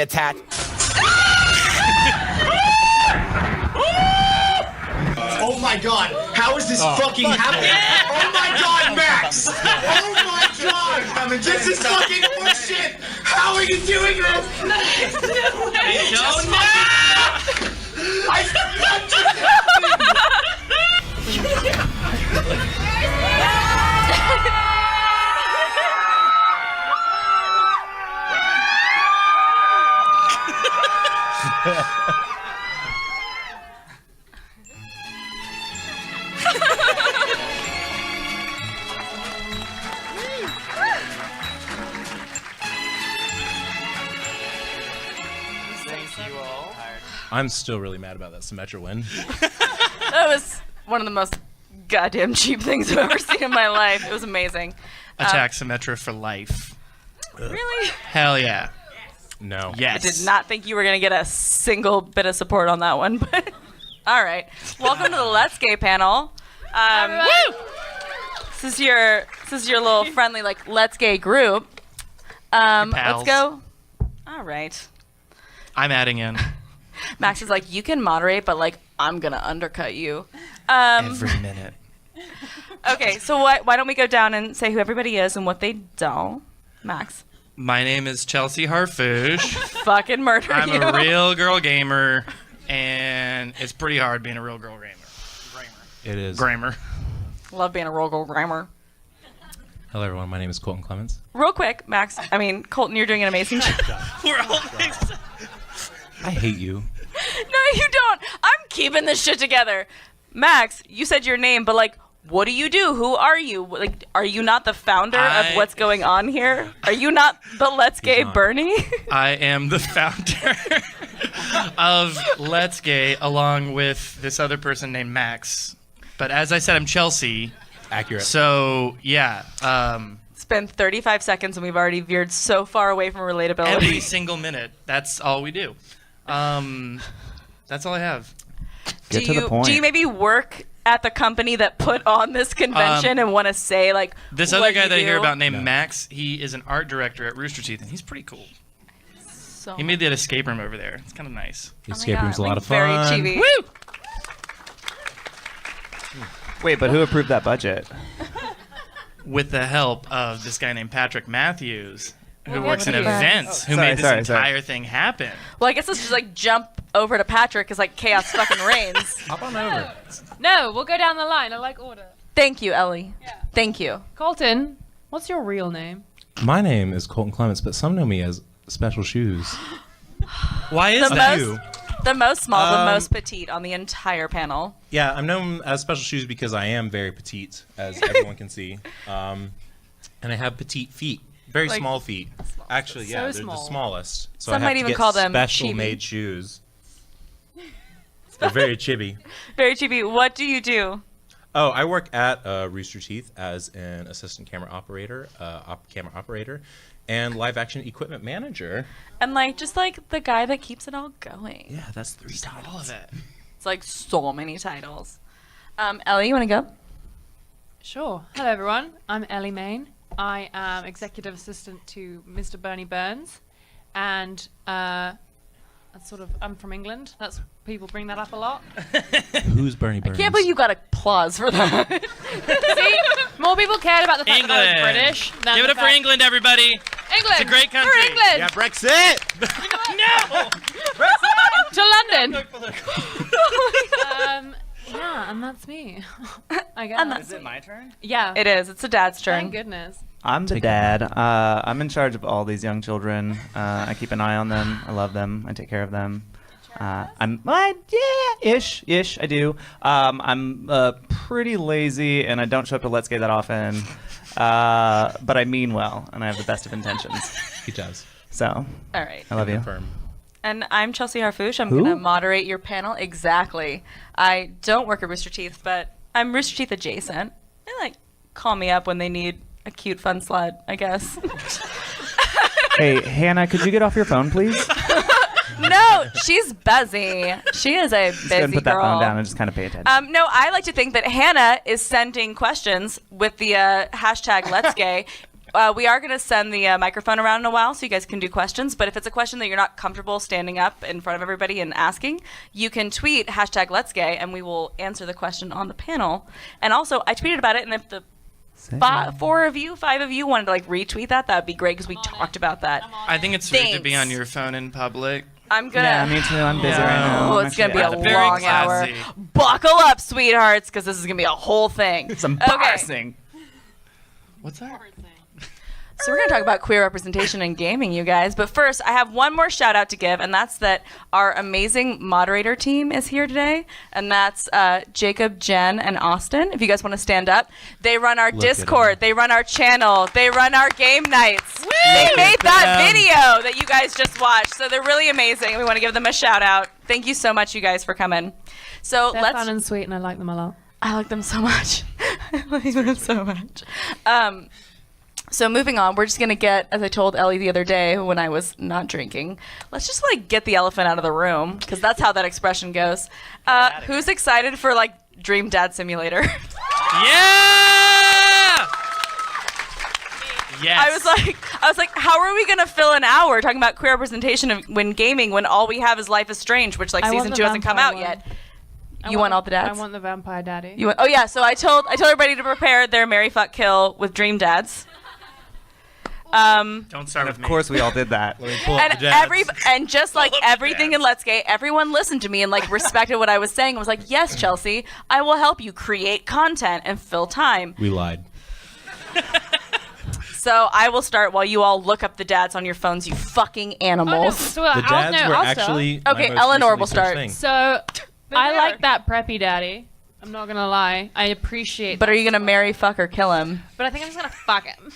attached. Oh my god, how is this fucking happening? Oh my god, Max! Oh my god! This is fucking horseshit! How are you doing this? I don't know! I'm still really mad about that Symmetra win. That was one of the most goddamn cheap things I've ever seen in my life. It was amazing. Attack Symmetra for life. Really? Hell yeah. No. Yes. I did not think you were going to get a single bit of support on that one. But all right. Welcome to the Let's Gay panel. Woo! This is your little friendly like Let's Gay group. Let's go. All right. I'm adding in. Max is like, you can moderate, but like I'm gonna undercut you. Every minute. Okay, so why don't we go down and say who everybody is and what they do? Max. My name is Chelsea Harfouche. Fucking murder I'm you. a real girl gamer, and it's pretty hard being a real girl gamer. It is. Grammar. Love being a real girl grammar. Hello, everyone. My name is Colton Clements. Real quick, Max. I mean, Colton, you're doing an amazing job. We're all mixed. I hate you. No, you don't. I'm keeping this shit together. Max, you said your name, but like, what do you do? Who are you? Like, are you not the founder of what's going on here? Are you not the Let's Gay Bernie? I am the founder of Let's Gay, along with this other person named Max. But as I said, I'm Chelsea. Accurate. So, yeah. It's been 35 seconds and we've already veered so far away from relatability. Every single minute. That's all we do. That's all I have. Get to the point. Do you maybe work at the company that put on this convention and want to say like this what other guy you that I do? hear about named Max? He is an art director at Rooster Teeth, and he's pretty cool. So He made that escape room over there. It's kind of nice. The escape room's a lot of very fun. chibi. Woo! Wait, but who approved that budget? With the help of this guy named Patrick Matthews, who Well, works in what do you- events, who sorry, made this sorry. entire thing happen. Well, I guess let's just like jump over to Patrick because like chaos fucking reigns. Hop on over. No, we'll go down the line. I like order. Thank you, Ellie. Thank you. Colton, what's your real name? My name is Colton Clements, but some know me as Special Shoes. Why is The that? most, the most small, the most petite on the entire panel. Yeah, I'm known as Special Shoes because I am very petite, as everyone can see. And I have petite feet. Very Like, small feet. Actually, yeah, So they're small. the smallest. So Some I have might to even get call them special chibi. made shoes. They're very chibi. Very chibi. What do you do? Oh, I work at Rooster Teeth as an assistant camera operator, and live action equipment manager. And like just like the guy that keeps it all going. Yeah, that's 3 titles. All of it. It's like so many titles. Ellie, you want to go? Sure. Hello, everyone. I'm Ellie Main. I am executive assistant to Mr. Bernie Burns, and that's sort of I'm from England. That's people bring that up a lot. Who's Bernie Burns? Can't believe you got applause for that. See, more people cared about the fact that I was England. British. Than Give it the up for fact- England, everybody. England. It's a great country. For England. Yeah, Brexit! No! To London. Yeah, and that's me. I guess. And that's Is it my turn? Yeah. It is. It's a dad's turn. Thank goodness. I'm the dad. I'm in charge of all these young children. I keep an eye on them. I love them. I take care of them. Ish. I do. I'm pretty lazy, and I don't show up to Let's Gay that often. But I mean well, and I have the best of intentions. He does. So, All right. I love you. Confirm. And I'm Chelsea Harfouche. I'm Who? going to moderate your panel. Exactly. I don't work at Rooster Teeth, but I'm Rooster Teeth adjacent. They like call me up when they need a cute, fun slut, I guess. Hey, Hannah, could you get off your phone, please? No, she's busy. She is a Just go and busy put that girl. phone down and just kind of pay attention. No, I like to think that Hannah is sending questions with the hashtag Let's Gay we are going to send the microphone around in a while so you guys can do questions. But if it's a question that you're not comfortable standing up in front of everybody and asking, you can tweet #LetsGay and we will answer the question on the panel. And also, I tweeted about it, and if the 5 of you wanted to like retweet that would be great because we talked about that. I think it's rude to be Thanks. on your phone in public. I'm gonna. Yeah, me too. I'm busy right now. Oh, I'm it's gonna be a actually Very long hour. classy. Buckle up, sweethearts, because this is gonna be a whole thing. It's embarrassing. What's that? So we're going to talk about queer representation in gaming, you guys. But first, I have one more shout out to give, and that's that our amazing moderator team is here today. And that's Jacob, Jen, and Austin. If you guys want to stand up. They run our Discord. They run our channel. They run our game nights. Woo! They made that video that you guys just watched. So they're really amazing. We want to give them a shout out. Thank you so much, you guys, for coming. So They're let's... fun and sweet, and I like them a lot. I like them so much. I like them so much. So moving on, we're just going to get, as I told Ellie the other day when I was not drinking, let's just like get the elephant out of the room, because that's how that expression goes. Who's excited for like Dream Dad Simulator? Yeah! Yes. I was like, how are we going to fill an hour talking about queer representation when gaming when all we have is Life is Strange, which like I want season the 2 hasn't come out vampire yet. You want all the dads? I want the vampire daddy. You want, oh yeah, so I told everybody to prepare their Marry Fuck Kill with Dream Dads. Don't start with Of me. course, we all did that. And just like everything in LetsGay, everyone listened to me and like respected what I was saying and was like, yes, Chelsea, I will help you create content and fill time. We lied. So I will start while you all look up the dads on your phones, you fucking animals. So The dads were actually my Okay, most Eleanor will recently searched start. thing. So I they like are. that preppy daddy. I'm not gonna lie. I appreciate. But that are you gonna stuff. marry, fuck, or kill him? But I think I'm just gonna fuck him.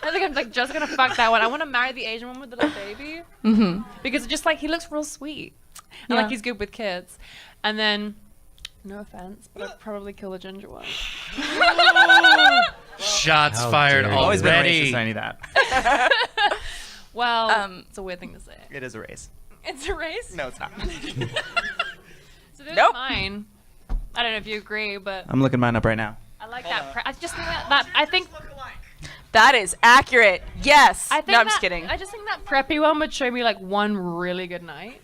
I think I'm like just gonna fuck that one. I want to marry the Asian one with the little baby. Mm-hmm. Because just like he looks real sweet, and Yeah. like he's good with kids. And then, no offense, but I'd probably kill the ginger one. Shots How fired dare you. Always been already. racist, I knew that. Well, it's a weird thing to say. It is a race. It's a race. No, it's not. So there's Nope. mine. I don't know if you agree, but I'm looking mine up right now. I like that. I just think that I think That is accurate. Yes. I think No, I'm that- just kidding. I just think that preppy one would show me like one really good night,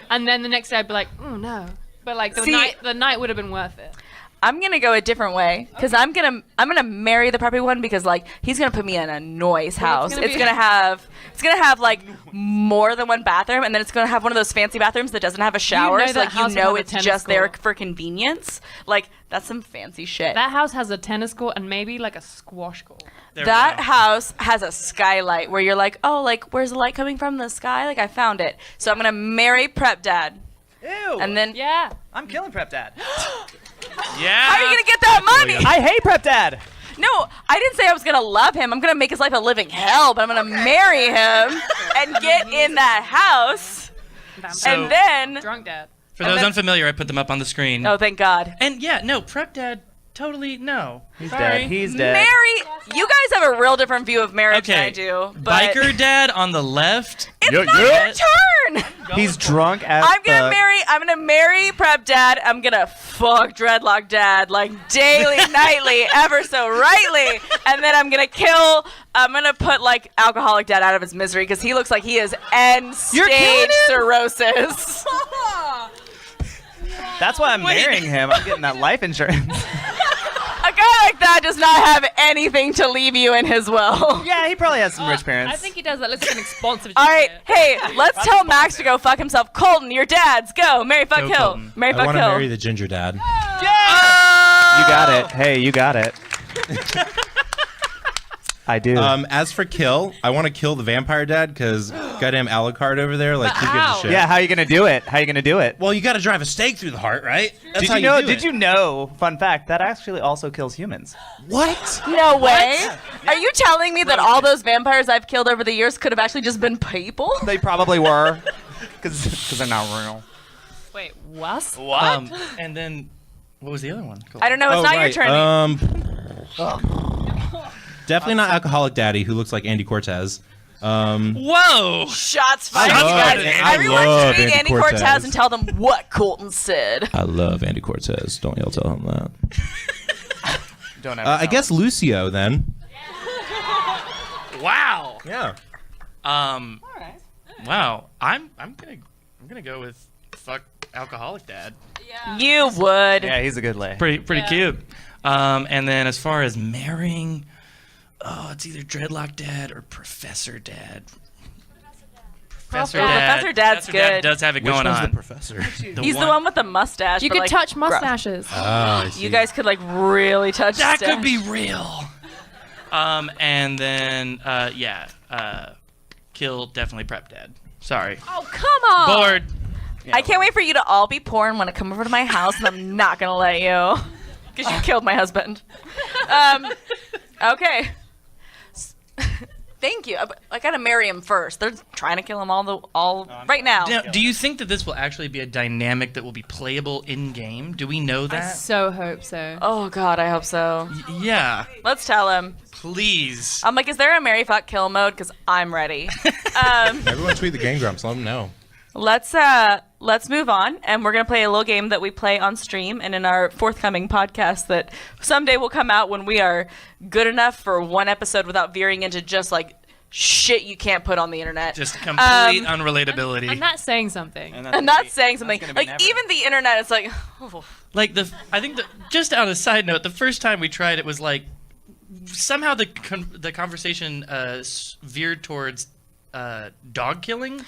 and then the next day I'd be like, oh no. But like the See- night would have been worth it. I'm gonna go a different way because I'm gonna marry the preppy one because like he's gonna put me in a noise house. gonna It's be- gonna have like more than one bathroom, and then it's gonna have one of those fancy bathrooms that doesn't have a shower. know so that like house you will know have a it's tennis just there court. for convenience. Like that's some fancy shit. That house has a tennis court and maybe like a squash court. There we That go. house has a skylight where you're like, oh, like where's the light coming from? The sky? Like I found it. So I'm gonna marry Prep Dad, Ew. and then Yeah. I'm killing Prep Dad. Yeah. how are you gonna get that money? I hate Prep Dad. No, I didn't say I was gonna love him. I'm gonna make his life a living hell, but I'm gonna marry him and get in that house, So- and then Drunk dad. For those then- unfamiliar, I put them up on the screen. oh, thank God. And yeah, no, Prep Dad, totally no. He's Sorry. dead. He's dead. Marry. You guys have a real different view of marriage than Okay. I do. But Biker Dad on the left. it's Yeah, not yeah. your turn. He's drunk as I'm gonna fuck. marry Prep Dad. I'm gonna fuck Dreadlock Dad like daily, nightly, ever so rightly, and then I'm gonna put like Alcoholic Dad out of his misery because he looks like he is end You're killing stage him? cirrhosis. That's why I'm Wait. marrying him. I'm getting that life insurance. A guy like that does not have anything to leave you in his will. Yeah, he probably has some rich parents. I think he does. That looks like an expensive. All right, shit. hey, let's tell Max to go fuck himself. Colton, your dads, go. Marry, fuck, Go, kill. Colton. Marry, I fuck, want to kill. marry the ginger dad. You got it. Hey, you got it. I do. As for kill, I want to kill the vampire dad because goddamn Alucard over there, like But who gives how? a shit? yeah, how you gonna do it? How you gonna do it? Well, you got to drive a stake through the heart, right? That's how Did you know? do Did it. you know? Fun fact: that actually also kills humans. What? No way. Are you telling me that all those vampires I've killed over the years could have actually just been people? They probably were, because they're not real. Wait, what? And then, what was the other one? I don't know. It's not your turn. Definitely not alcoholic daddy who looks like Andy Cortez. Whoa! Shots fired, I you love guys. it. I Everyone love tweet Andy Andy Cortez. Cortez and tell them what Colton said. I love Andy Cortez. Don't y'all tell him that. don't ever. I tell guess him. Lucio then. Wow. Yeah. Wow. I'm gonna go with fuck alcoholic dad. You would. Yeah, he's a good lay. Pretty cute. And then as far as marrying, it's either dreadlock dad or professor dad. Professor Professor Dad's Dad good. does have it Which going one's on. the professor? He's the one with the mustache. You but, could like, touch gross. mustaches. I see. You guys could like really touch. That Steph. could be real. And then kill definitely prep dad. Sorry. Oh come on. Bored. I can't wait for you to all be poor and want to come over to my house, and I'm not gonna let you because you killed my husband. Okay. Thank you. I gotta marry him first. They're trying to kill him all right now. Now, do you think that this will actually be a dynamic that will be playable in game? Do we know I that? so hope so. Oh God, I hope so. Yeah. Let's tell him. Please. I'm like, is there a marry fuck kill mode? Because I'm ready. Everyone tweet the Game Grumps. Let them know. Let's move on, and we're gonna play a little game that we play on stream and in our forthcoming podcast that someday will come out when we are good enough for one episode without veering into just like shit you can't put on the internet. Just complete unrelatability. And that's saying something. and not saying something gonna be like never. even the internet is like, oh. Like I think just on a side note, the first time we tried it was like somehow the conversation veered towards dog killing,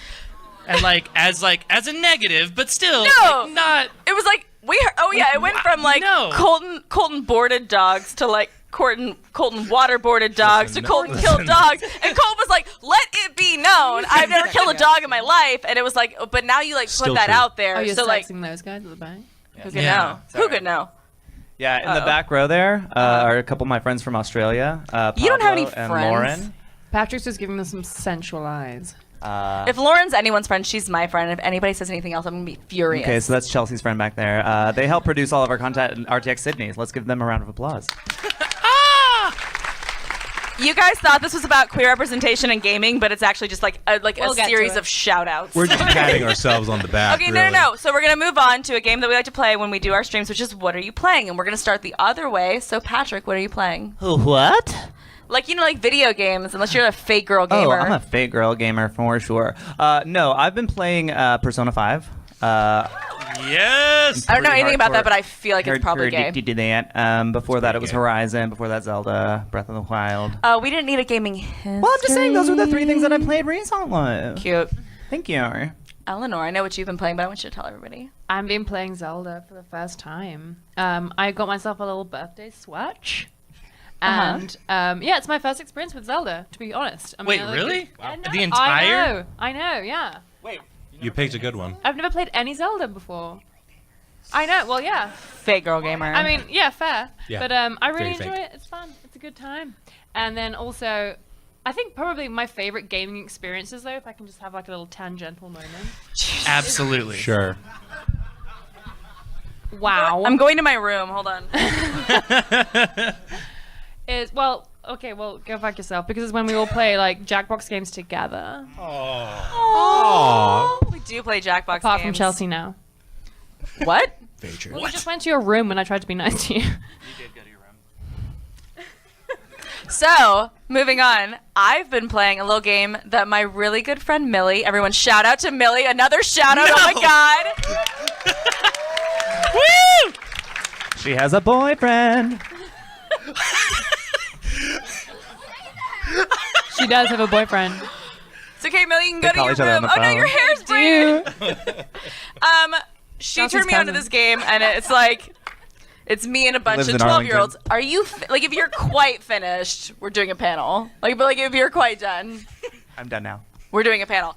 and like as a negative, but still No. like, not. It was like it went from like No. Colton boarded dogs to like Colton waterboarded dogs to Listen, Colton listen. killed dogs, and Colton was like, let it be known I've never killed a dog in my life, and it was like, but now you like put Still that true. out there, Oh, you're so like sexing those guys at the bank? who could Yeah. know? Who could know? Yeah, in the Uh-oh. back row there are a couple of my friends from Australia. You don't have any Pablo and friends. Lauren. Patrick's just giving them some sensual eyes. If Lauren's anyone's friend, she's my friend. If anybody says anything else, I'm gonna be furious. Okay, so that's Chelsea's friend back there. They help produce all of our content in RTX Sydney. Let's give them a round of applause. You guys thought this was about queer representation in gaming, but it's actually just like a We'll get to series it. of shout outs. We're just patting ourselves on the back. Okay, really. no. So we're going to move on to a game that we like to play when we do our streams, which is What Are You Playing? And we're going to start the other way. So, Patrick, what are you playing? What? Like, like video games, unless you're a fake girl gamer. Oh, I'm a fake girl gamer for sure. No, I've been playing Persona 5. Yes. I don't know pretty anything about hardcore. that, but I feel like it's probably gay. addicted to that. Before that, it was gay. Horizon. Before that, Zelda, Breath of the Wild. We didn't need a gaming history. Well, I'm just saying those are the 3 things that I played recently. Cute. Thank you. Eleanor, I know what you've been playing, but I want you to tell everybody. I've been playing Zelda for the first time. I got myself a little birthday Swatch. And yeah, it's my first experience with Zelda, to be honest. I mean, Wait, I like really? it. I know, The entire? I know, yeah. You picked a good one. I've never played any Zelda before. I know, well, yeah. Fake girl gamer. I mean, yeah, fair. Yeah, But I really very enjoy fake. it. It's fun. It's a good time. And then also, I think probably my favorite gaming experiences, though, if I can just have like a little tangential moment. Absolutely. Sure. Wow. I'm going to my room. Hold on. Well, okay, well, go fuck yourself, because it's when we all play like Jackbox games together. Oh, we do play Jackbox Apart from games. Chelsea now. What? Very true. Well, you just went to your room when I tried to be nice to you. So, moving on, I've been playing a little game that my really good friend Millie, everyone shout out to Millie, another shout out, oh my god. Woo! She has a boyfriend. She does have a boyfriend. It's okay, Millie, you can They go to call your each other on room. the Oh no, phone. your hair's braided. She Chelsea's turned me onto cousin. this game, and it's like, it's me and a bunch Lives of in 12-year-olds. Are you, like, if you're quite finished, we're doing a panel. Like, but like, if you're quite done, I'm done now. we're doing a panel.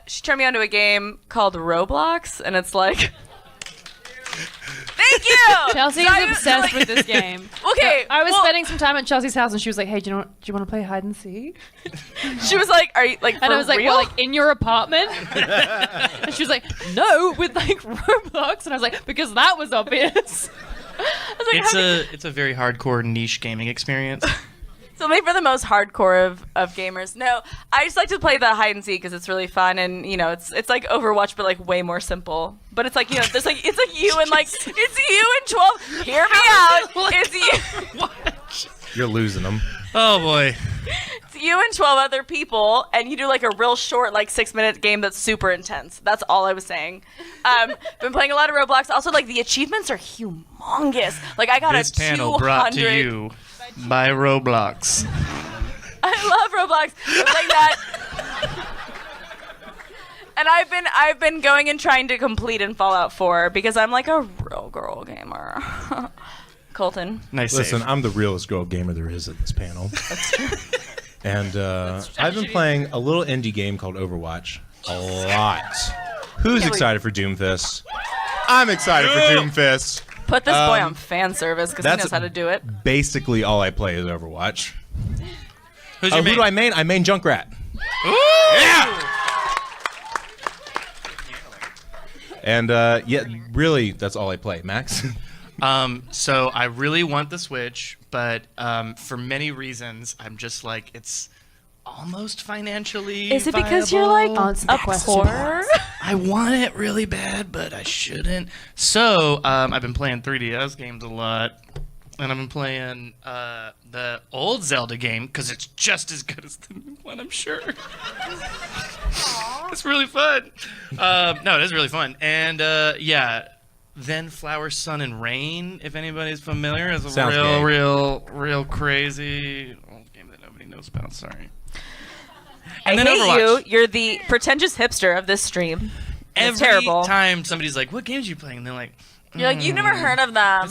She turned me onto a game called Roblox, and it's like, thank you! Chelsea So is I- obsessed like- with this game. Okay, I was well, spending some time at Chelsea's house, and she was like, "Hey, do you want to play hide and seek?" She was like, "Are you like?" And for I was like, real? "Well, like in your apartment?" And she was like, "No, with like Roblox." And I was like, "Because that was obvious." I was like, It's a very hardcore niche gaming experience. Something for the most hardcore of gamers. No, I just like to play the hide and seek because it's really fun, and it's like Overwatch but like way more simple. But it's like there's like it's like you and like it's you and 12. Hear me out. It's you. You're losing them. Oh boy. It's you and 12 other people, and you do like a real short like 6-minute game that's super intense. That's all I was saying. Been playing a lot of Roblox. Also, like the achievements are humongous. Like I got This a 200. panel brought to you by Roblox. I love Roblox. I'm playing that. And I've been going and trying to complete in Fallout 4 because I'm like a real girl gamer. Colton. Nice Listen, save. I'm the realest girl gamer there is at this panel. And I've been playing a little indie game called Overwatch. A lot. Who's excited for Doomfist? I'm excited for Doomfist. Put this boy on fan service because he That's knows how to do it. basically all I play is Overwatch. Who's your Who main? do I main? I main Junkrat. Ooh! Yeah! And yeah, really, that's all I play. Max? So I really want the Switch, but for many reasons, I'm just like, it's almost financially Is it because you're like Answer a the question. poor? I want it really bad, but I shouldn't. So I've been playing 3DS games a lot, and I've been playing the old Zelda game because it's just as good as the new one, I'm sure. It's really fun. No, it is really fun, and yeah. Then Flower, Sun, and Rain, if anybody's familiar, is a Sounds gay. real crazy old game that nobody knows about. Sorry. I And then hate Overwatch. you. You're the pretentious hipster of this stream. It's Every terrible. time somebody's like, "What games are you playing?" and they're like, You're like, you've never heard of them.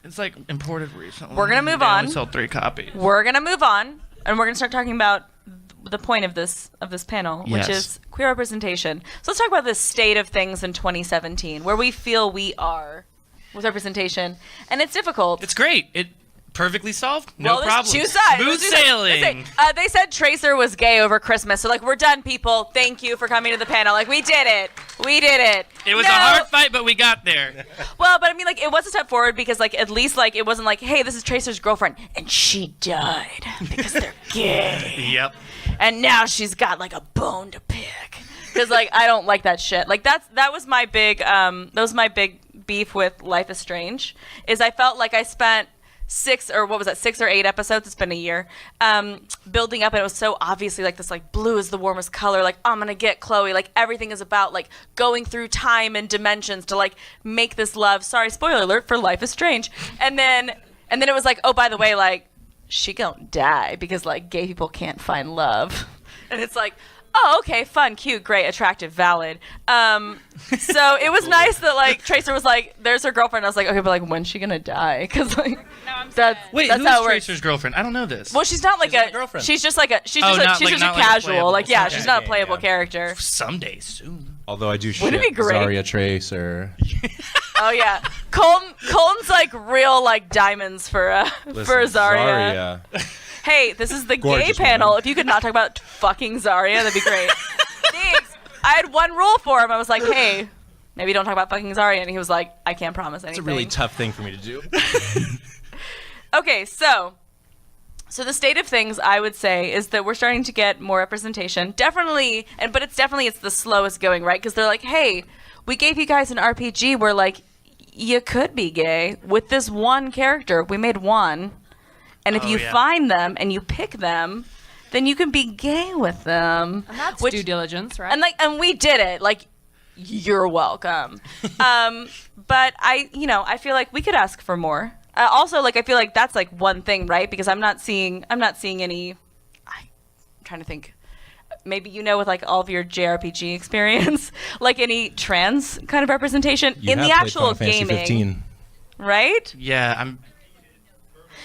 It's like imported recently. We're gonna move They on. only sold 3 copies. We're gonna move on, and we're gonna start talking about the point of this panel, which Yes. is queer representation. So let's talk about the state of things in 2017, where we feel we are with representation, and it's difficult. It's great. It perfectly solved. No well, problem. there's two sides. Smooth There's two sides. sailing. They said Tracer was gay over Christmas, so like we're done, people. Thank you for coming to the panel. Like we did it. We did it. It was No. a hard fight, but we got there. Well, but I mean, like, it was a step forward because, like, at least, like, it wasn't like, hey, this is Tracer's girlfriend, and she died because they're gay. Yep. And now she's got, like, a bone to pick. Because, like, I don't like that shit. Like, that was my big, beef with Life is Strange, is I felt like I spent 6 or 8 episodes, it's been a year, building up, and it was so obviously like this, like, blue is the warmest color, like, I'm gonna get Chloe, like, everything is about, like, going through time and dimensions to, like, make this love. Sorry, spoiler alert for Life is Strange. And then it was like, oh, by the way, like, she gonna die because, like, gay people can't find love. And it's like, oh, okay, fun, cute, great, attractive, valid. So it was nice that, like, Tracer was like, there's her girlfriend. I was like, okay, but, like, when's she gonna die? Because, like, Wait, that's who's how it works. Tracer's girlfriend? I don't know this. Well, she's not like not a a girlfriend. She's just like a she's Oh, just not she's like- just a not like a casual. playable. Like, yeah, Okay. she's not a Yeah, playable yeah. character. Someday soon. Although I do ship Wouldn't it be great? Zarya Tracer. Oh yeah, Colton's like real like diamonds for Zarya. Hey, this is the gay Gorgeous panel. woman. If you could not talk about fucking Zarya, that'd be great. Thanks. I had one rule for him. I was like, hey, maybe don't talk about fucking Zarya, and he was like, I can't promise anything. It's a really tough thing for me to do. Okay, so the state of things, I would say, is that we're starting to get more representation. Definitely, but it's the slowest going, right? Because they're like, hey, we gave you guys an RPG where, like, you could be gay with this one character. We made one. And if Oh, you yeah. find them and you pick them, then you can be gay with them. And that's Which- due diligence, right? And we did it. Like, you're welcome. But I feel like we could ask for more. Also, like, I feel like that's like one thing, right? Because I'm not seeing any. I'm trying to think. Maybe with like all of your JRPG experience, like any trans kind of representation You in have the played actual Final Fantasy gaming, 15. right? Yeah,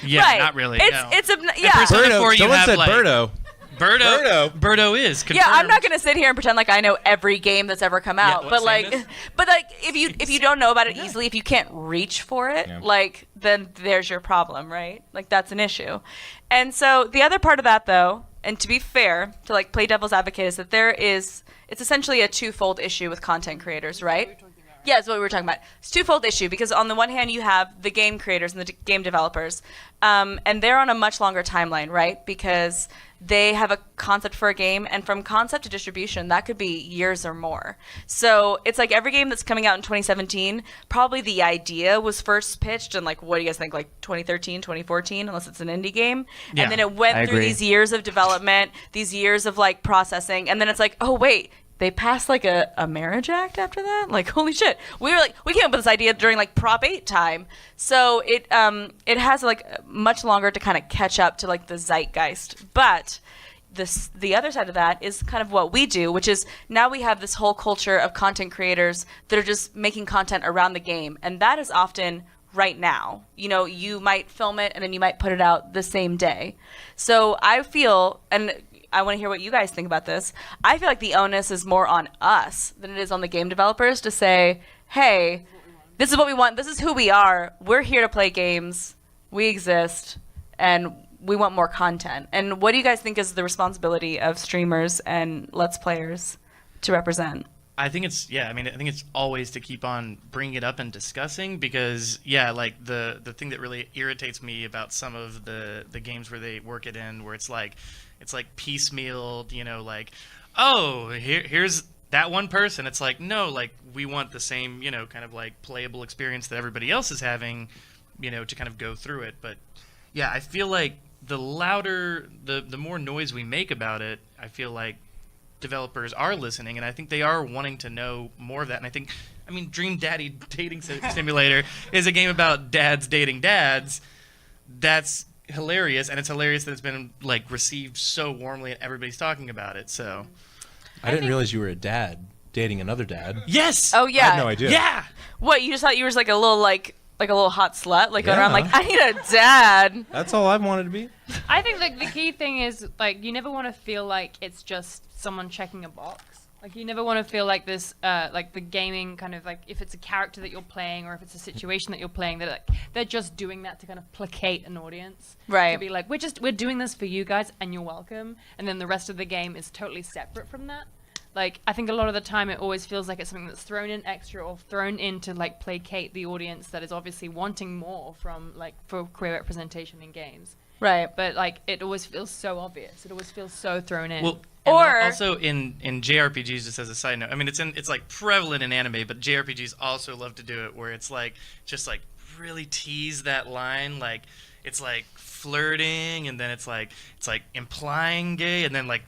Yeah, right. not really. It's no. it's a And yeah. Persona 4, you Someone have, said like, Birdo. Birdo is confirmed. Yeah, I'm not gonna sit here and pretend like I know every game that's ever come out. what, but same like, this? if you don't know about it easily, if you can't reach for it, Yeah. like then there's your problem, right? Like that's an issue. And so the other part of that, though, and to be fair, to like play devil's advocate, is that it's essentially a twofold issue with content creators, right? Yeah, that's what we were talking about. It's a twofold issue because on the one hand you have the game creators and the game developers, and they're on a much longer timeline, right? Because they have a concept for a game, and from concept to distribution, that could be years or more. So it's like every game that's coming out in 2017, probably the idea was first pitched in, like, what do you guys think, like 2013, 2014, unless it's an indie game? Yeah, and then it went I through agree. these years of development, these years of, like, processing, and then it's like, oh, wait, they passed like a marriage act after that. Like, holy shit, we came up with this idea during like Prop 8 time. So it has like much longer to kind of catch up to like the zeitgeist. But the other side of that is kind of what we do, which is now we have this whole culture of content creators that are just making content around the game, and that is often right now. You know, you might film it and then you might put it out the same day. So I feel, and I want to hear what you guys think about this. I feel like the onus is more on us than it is on the game developers to say, hey, this is what we want. This is who we are. We're here to play games. We exist. And we want more content. And what do you guys think is the responsibility of streamers and Let's Players to represent? I think it's I think it's always to keep on bringing it up and discussing because like the thing that really irritates me about some of the games where they work it in where it's like piecemeal, you know, like, oh, here's that one person. It's like, no, like we want the same, you know, kind of like playable experience that everybody else is having, you know, to kind of go through it. But yeah, I feel like the louder, the more noise we make about it, I feel like developers are listening, and I think they are wanting to know more of that. And I mean, Dream Daddy Dating Simulator is a game about dads dating dads. That's hilarious, and it's hilarious that it's been like received so warmly and everybody's talking about it. So I didn't realize you were a dad dating another dad. yes. Oh, yeah. I had no idea. Yeah. What, you just thought you were like a little hot slut, like going Yeah. around like, I need a dad. That's all I've wanted to be. I think like the key thing is like you never want to feel like it's just someone checking a box. Like you never want to feel like this, like the gaming kind of like if it's a character that you're playing or if it's a situation that you're playing, that like they're just doing that to kind of placate an audience. Right. To be like, we're doing this for you guys and you're welcome, and then the rest of the game is totally separate from that. Like I think a lot of the time it always feels like it's something that's thrown in extra or thrown in to like placate the audience that is obviously wanting more from like for queer representation in games. Right. But like it always feels so obvious. It always feels so thrown in. Well, Or- and also in JRPGs, just as a side note, I mean it's like prevalent in anime, but JRPGs also love to do it where it's like just like really tease that line, like it's like flirting and then it's like implying gay and then like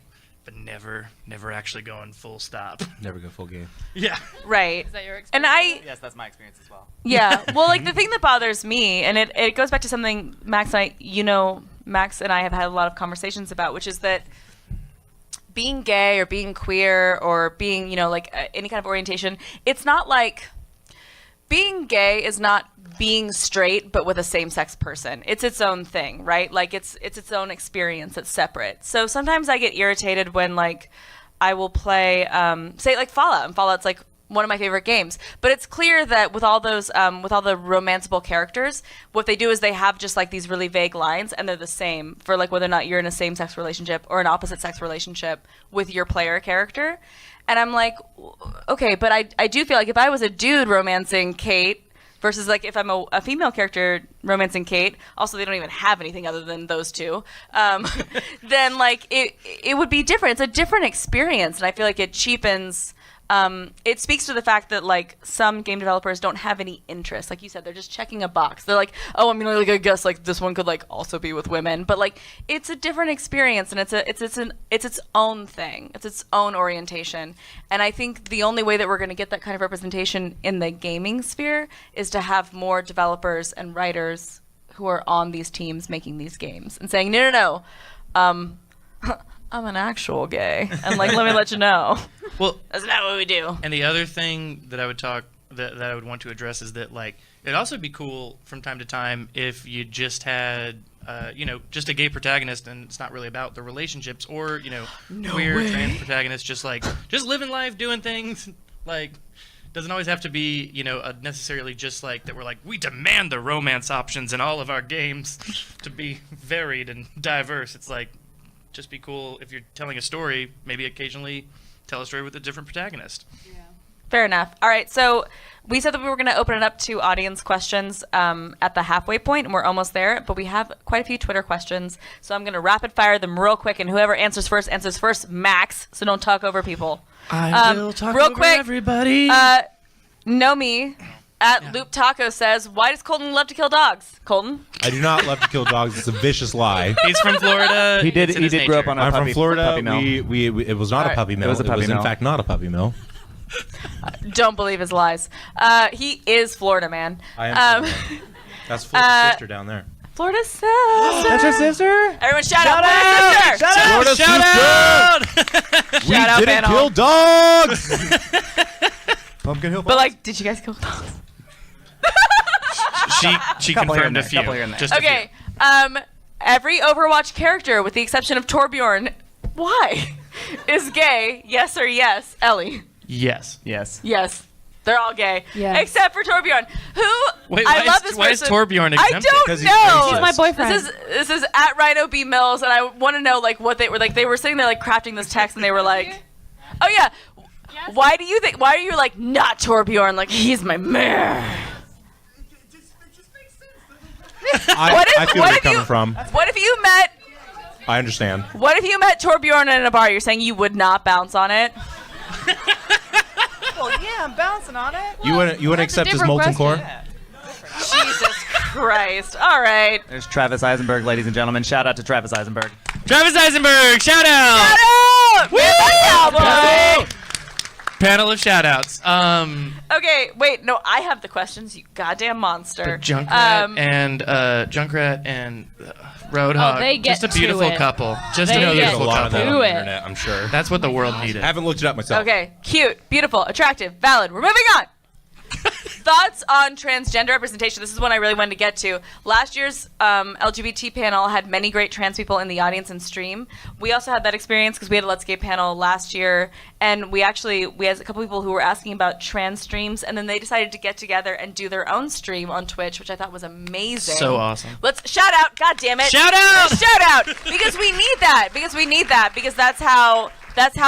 but never actually going full stop. Never go full game. Yeah. Right. Is that your And experience? Yes, that's my experience as well. Yeah. Well, like the thing that bothers me, and it goes back to something Max and I have had a lot of conversations about, which is that being gay or being queer or being, you know, like any kind of orientation, it's not like being gay is not being straight but with a same-sex person. It's its own thing, right? Like it's its own experience. It's separate. So sometimes I get irritated when like I will play say like Fallout. And Fallout's like one of my favorite games. But it's clear that with all those with all the romanceable characters, what they do is they have just like these really vague lines and they're the same for like whether or not you're in a same-sex relationship or an opposite-sex relationship with your player character. And I'm like, okay, but I do feel like if I was a dude romancing Kate versus like if I'm a female character romancing Kate, also they don't even have anything other than those two, then like it would be different. It's a different experience, and I feel like it cheapens. It speaks to the fact that like some game developers don't have any interest. Like you said, they're just checking a box. They're like, oh, I'm gonna like guess like this one could like also be with women, but like it's a different experience and it's its own thing. It's its own orientation. And I think the only way that we're gonna get that kind of representation in the gaming sphere is to have more developers and writers who are on these teams making these games and saying, no. I'm an actual gay, and like, let me let you know. Well, That's not what we do. and the other thing that I would that I would want to address is that like it'd also be cool from time to time if you just had just a gay protagonist and it's not really about the relationships or queer trans protagonists just living life doing things like doesn't always have to be necessarily just like that we're like we demand the romance options in all of our games to be varied and diverse. It's like just be cool if you're telling a story, maybe occasionally tell a story with a different protagonist. Yeah. Fair enough. All right, so we said that we were going to open it up to audience questions at the halfway point, and we're almost there, but we have quite a few Twitter questions, so I'm going to rapid fire them real quick, and whoever answers first, max, so don't talk over people. I will talk real over quick, everybody. Nomi at Loop Taco says, why does Colton love to kill dogs? Colton? I do not love to kill dogs. It's a vicious lie. He's from Florida. He did grow up on a I'm puppy, from Florida. puppy mill. It was not a puppy mill. It was a puppy in mill. fact not a puppy mill. Don't believe his lies. He is Florida, man. I am Florida. That's Florida's sister down there. Florida's sister. That's your sister? Everyone shout out Florida's sister. Florida's Shout out! We Shout out, didn't panel. kill dogs! Pumpkin Hill. But like, did you guys kill dogs? She Couple here and confirmed a there, few. couple here and there. Just a Okay. Every Overwatch character, with the exception of Torbjorn, why is gay? Yes or yes, Ellie? few. Yes. Yes. Yes. They're all gay. Yes. Except for Torbjorn, who Wait, I why love is- this why is person. Torbjorn I exempted? don't 'Cause he's know. racist. He's my boyfriend. This is at Rhino B Mills, and I want to know like what they were like. They were sitting there like crafting this text, and they were like, "Oh yeah, why do you think? Why are you like not Torbjorn? Like he's my man." I feel where you're if you- coming from. What if you met? I understand. What if you met Torbjorn in a bar? You're saying you would not bounce on it? Well, yeah, I'm bouncing on it. You wouldn't accept his different molten core? question. Jesus Christ! All right. There's Travis Eisenberg, ladies and gentlemen. Shout out to Travis Eisenberg. Travis Eisenberg, shout out! Shut up! Man, that cowboy! Panel of shout outs. Okay, wait, no, I have the questions, you goddamn monster. Junkrat and Roadhog. Oh, they get just a beautiful to it. couple. Just They a get There's a beautiful lot of that couple. on the Do it. internet, I'm sure. That's what the world needed. I haven't looked it up myself. Okay, cute, beautiful, attractive, valid. We're moving on. Thoughts on transgender representation. This is one I really wanted to get to. Last year's LGBT panel had many great trans people in the audience and stream. We also had that experience because we had a LetsGay panel last year, and we had a couple people who were asking about trans streams, and then they decided to get together and do their own stream on Twitch, which I thought was amazing. So awesome. Let's shout out, God damn it. Shout out! Shout out! Because we need that. Because that's how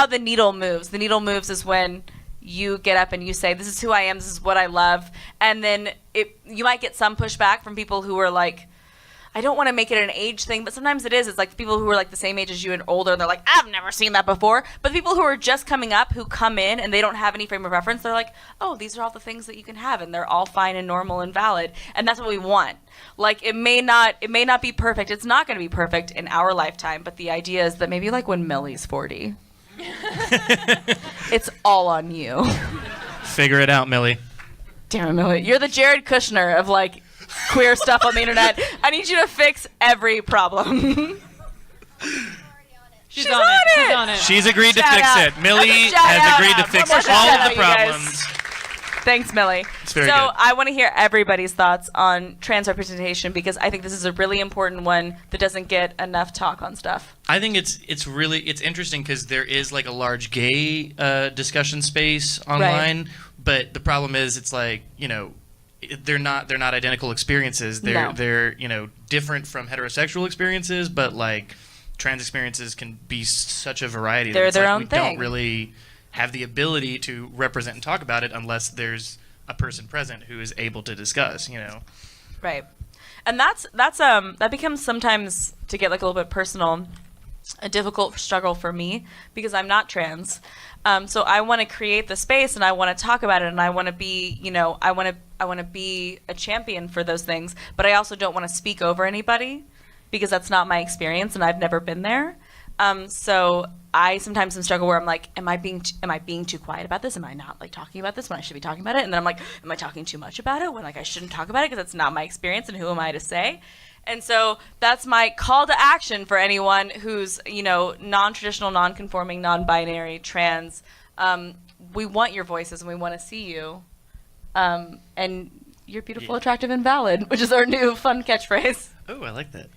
the needle moves. The needle moves is when you get up and you say, this is who I am, this is what I love. And then you might get some pushback from people who are like, I don't want to make it an age thing, but sometimes it is. It's like people who are like the same age as you and older, and they're like, I've never seen that before. But the people who are just coming up, who come in and they don't have any frame of reference, they're like, oh, these are all the things that you can have, and they're all fine and normal and valid. And that's what we want. Like, it may not be perfect. It's not going to be perfect in our lifetime, but the idea is that maybe like when Millie's 40, it's all on you. Figure it out, Millie. Damn it, Millie. You're the Jared Kushner of like queer stuff on the internet. I need you to fix every problem. She's on it. She's on it. She's agreed to Shout fix out. it. Millie Shout has out. agreed to One fix more all shout of out, the you guys. problems. Thanks, Millie. It's very so good. I want to hear everybody's thoughts on trans representation because I think this is a really important one that doesn't get enough talk on stuff. I think it's interesting because there is like a large gay discussion space online, but the problem is it's like, you know, they're not identical experiences. They're you know, different from heterosexual experiences, but like trans experiences can be such a variety. They're that it's their like own we thing. don't really have the ability to represent and talk about it unless there's a person present who is able to discuss, you know. Right. And that becomes sometimes, to get like a little bit personal, a difficult struggle for me because I'm not trans. So I want to create the space and I want to talk about it and I want to be, you know, I want to be a champion for those things, but I also don't want to speak over anybody because that's not my experience and I've never been there. So I sometimes struggle where I'm like, am I being too quiet about this? Am I not like talking about this when I should be talking about it? And then I'm like, am I talking too much about it when like I shouldn't talk about it because that's not my experience and who am I to say? And so that's my call to action for anyone who's, you know, non-traditional, non-conforming, non-binary, trans. We want your voices and we want to see you. And you're beautiful, attractive, and valid, which is our new fun catchphrase. Oh, I like that.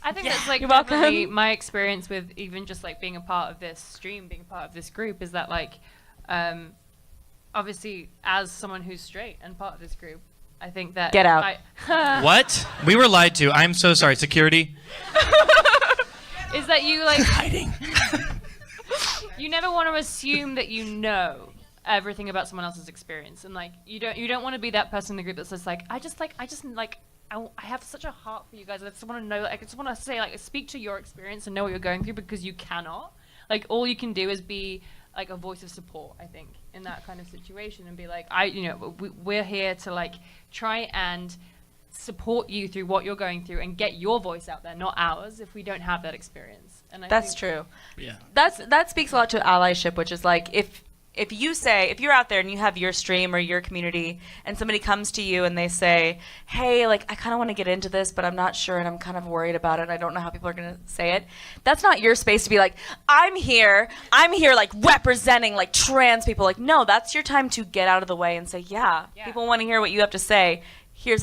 I think that's like You're welcome. definitely my experience with even just like being a part of this stream, being a part of this group is that like, obviously as someone who's straight and part of this group, I think that Get out. What? We were lied to. I'm so sorry. Security? is that you like Hiding. you never want to assume that you know. everything about someone else's experience, and like you don't want to be that person in the group that's just like I have such a heart for you guys. I just want to know, like, I just want to say, like, speak to your experience and know what you're going through, because you cannot. Like, all you can do is be like a voice of support, I think, in that kind of situation, and be like, we're here to like try and support you through what you're going through and get your voice out there, not ours, if we don't have that experience. And That's true. Yeah. That speaks a lot to allyship, which is like if you're out there and you have your stream or your community and somebody comes to you and they say, hey, like, I kind of want to get into this, but I'm not sure and I'm kind of worried about it. I don't know how people are going to say it. That's not your space to be like, I'm here like representing like trans people. Like, no, that's your time to get out of the way and say, yeah. People want to hear what you have to say.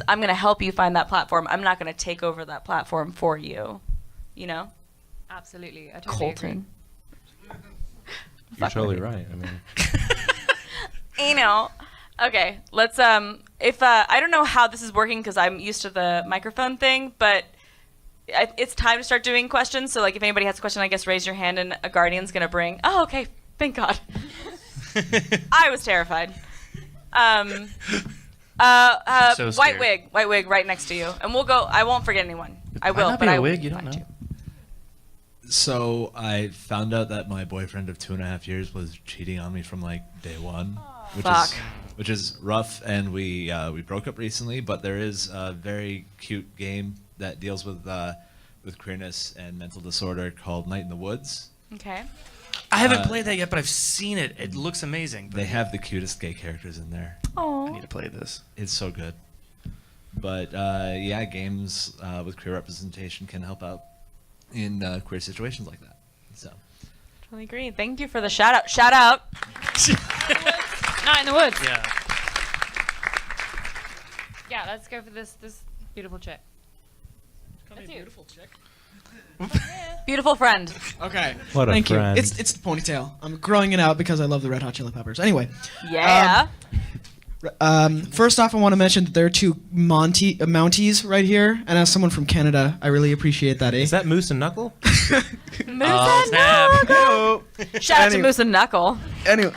I'm going to help you find that platform. I'm not going to take over that platform for you. You know? Absolutely. I totally Colton. You're totally right. I mean, You know. Okay, let's if I don't know how this is working because I'm used to the microphone thing, but it's time to start doing questions. So like if anybody has a question, I guess raise your hand and a guardian's going to bring. Oh, okay. Thank God. I was terrified. So white scared. wig right next to you. And we'll go. I won't forget anyone. I will, Might not but be I a will wig, you don't find know. you. So I found out that my boyfriend of 2.5 years was cheating on me from like day one, which is rough. And we broke up recently. But there is a very cute game that deals with queerness and mental disorder called Night in the Woods. Okay. I haven't played that yet, but I've seen it. It looks amazing. But They have the cutest gay characters in there. I need to play this. It's so good. But yeah, games with queer representation can help out in queer situations like that. So. Totally agree. Thank you for the shout out. Shout out. Night in the Woods. Yeah. Yeah, let's go for this beautiful chick. That's you. Beautiful chick. Beautiful friend. Okay. What a Thank friend. you. It's the ponytail. I'm growing it out because I love the Red Hot Chili Peppers. Anyway, Yeah. first off, I want to mention that there are two Mounties right here, and as someone from Canada, I really appreciate that. Is that Moose and Knuckle? Moose and snap. Knuckle. Shout out to Anyway. Moose and Knuckle. Anyway,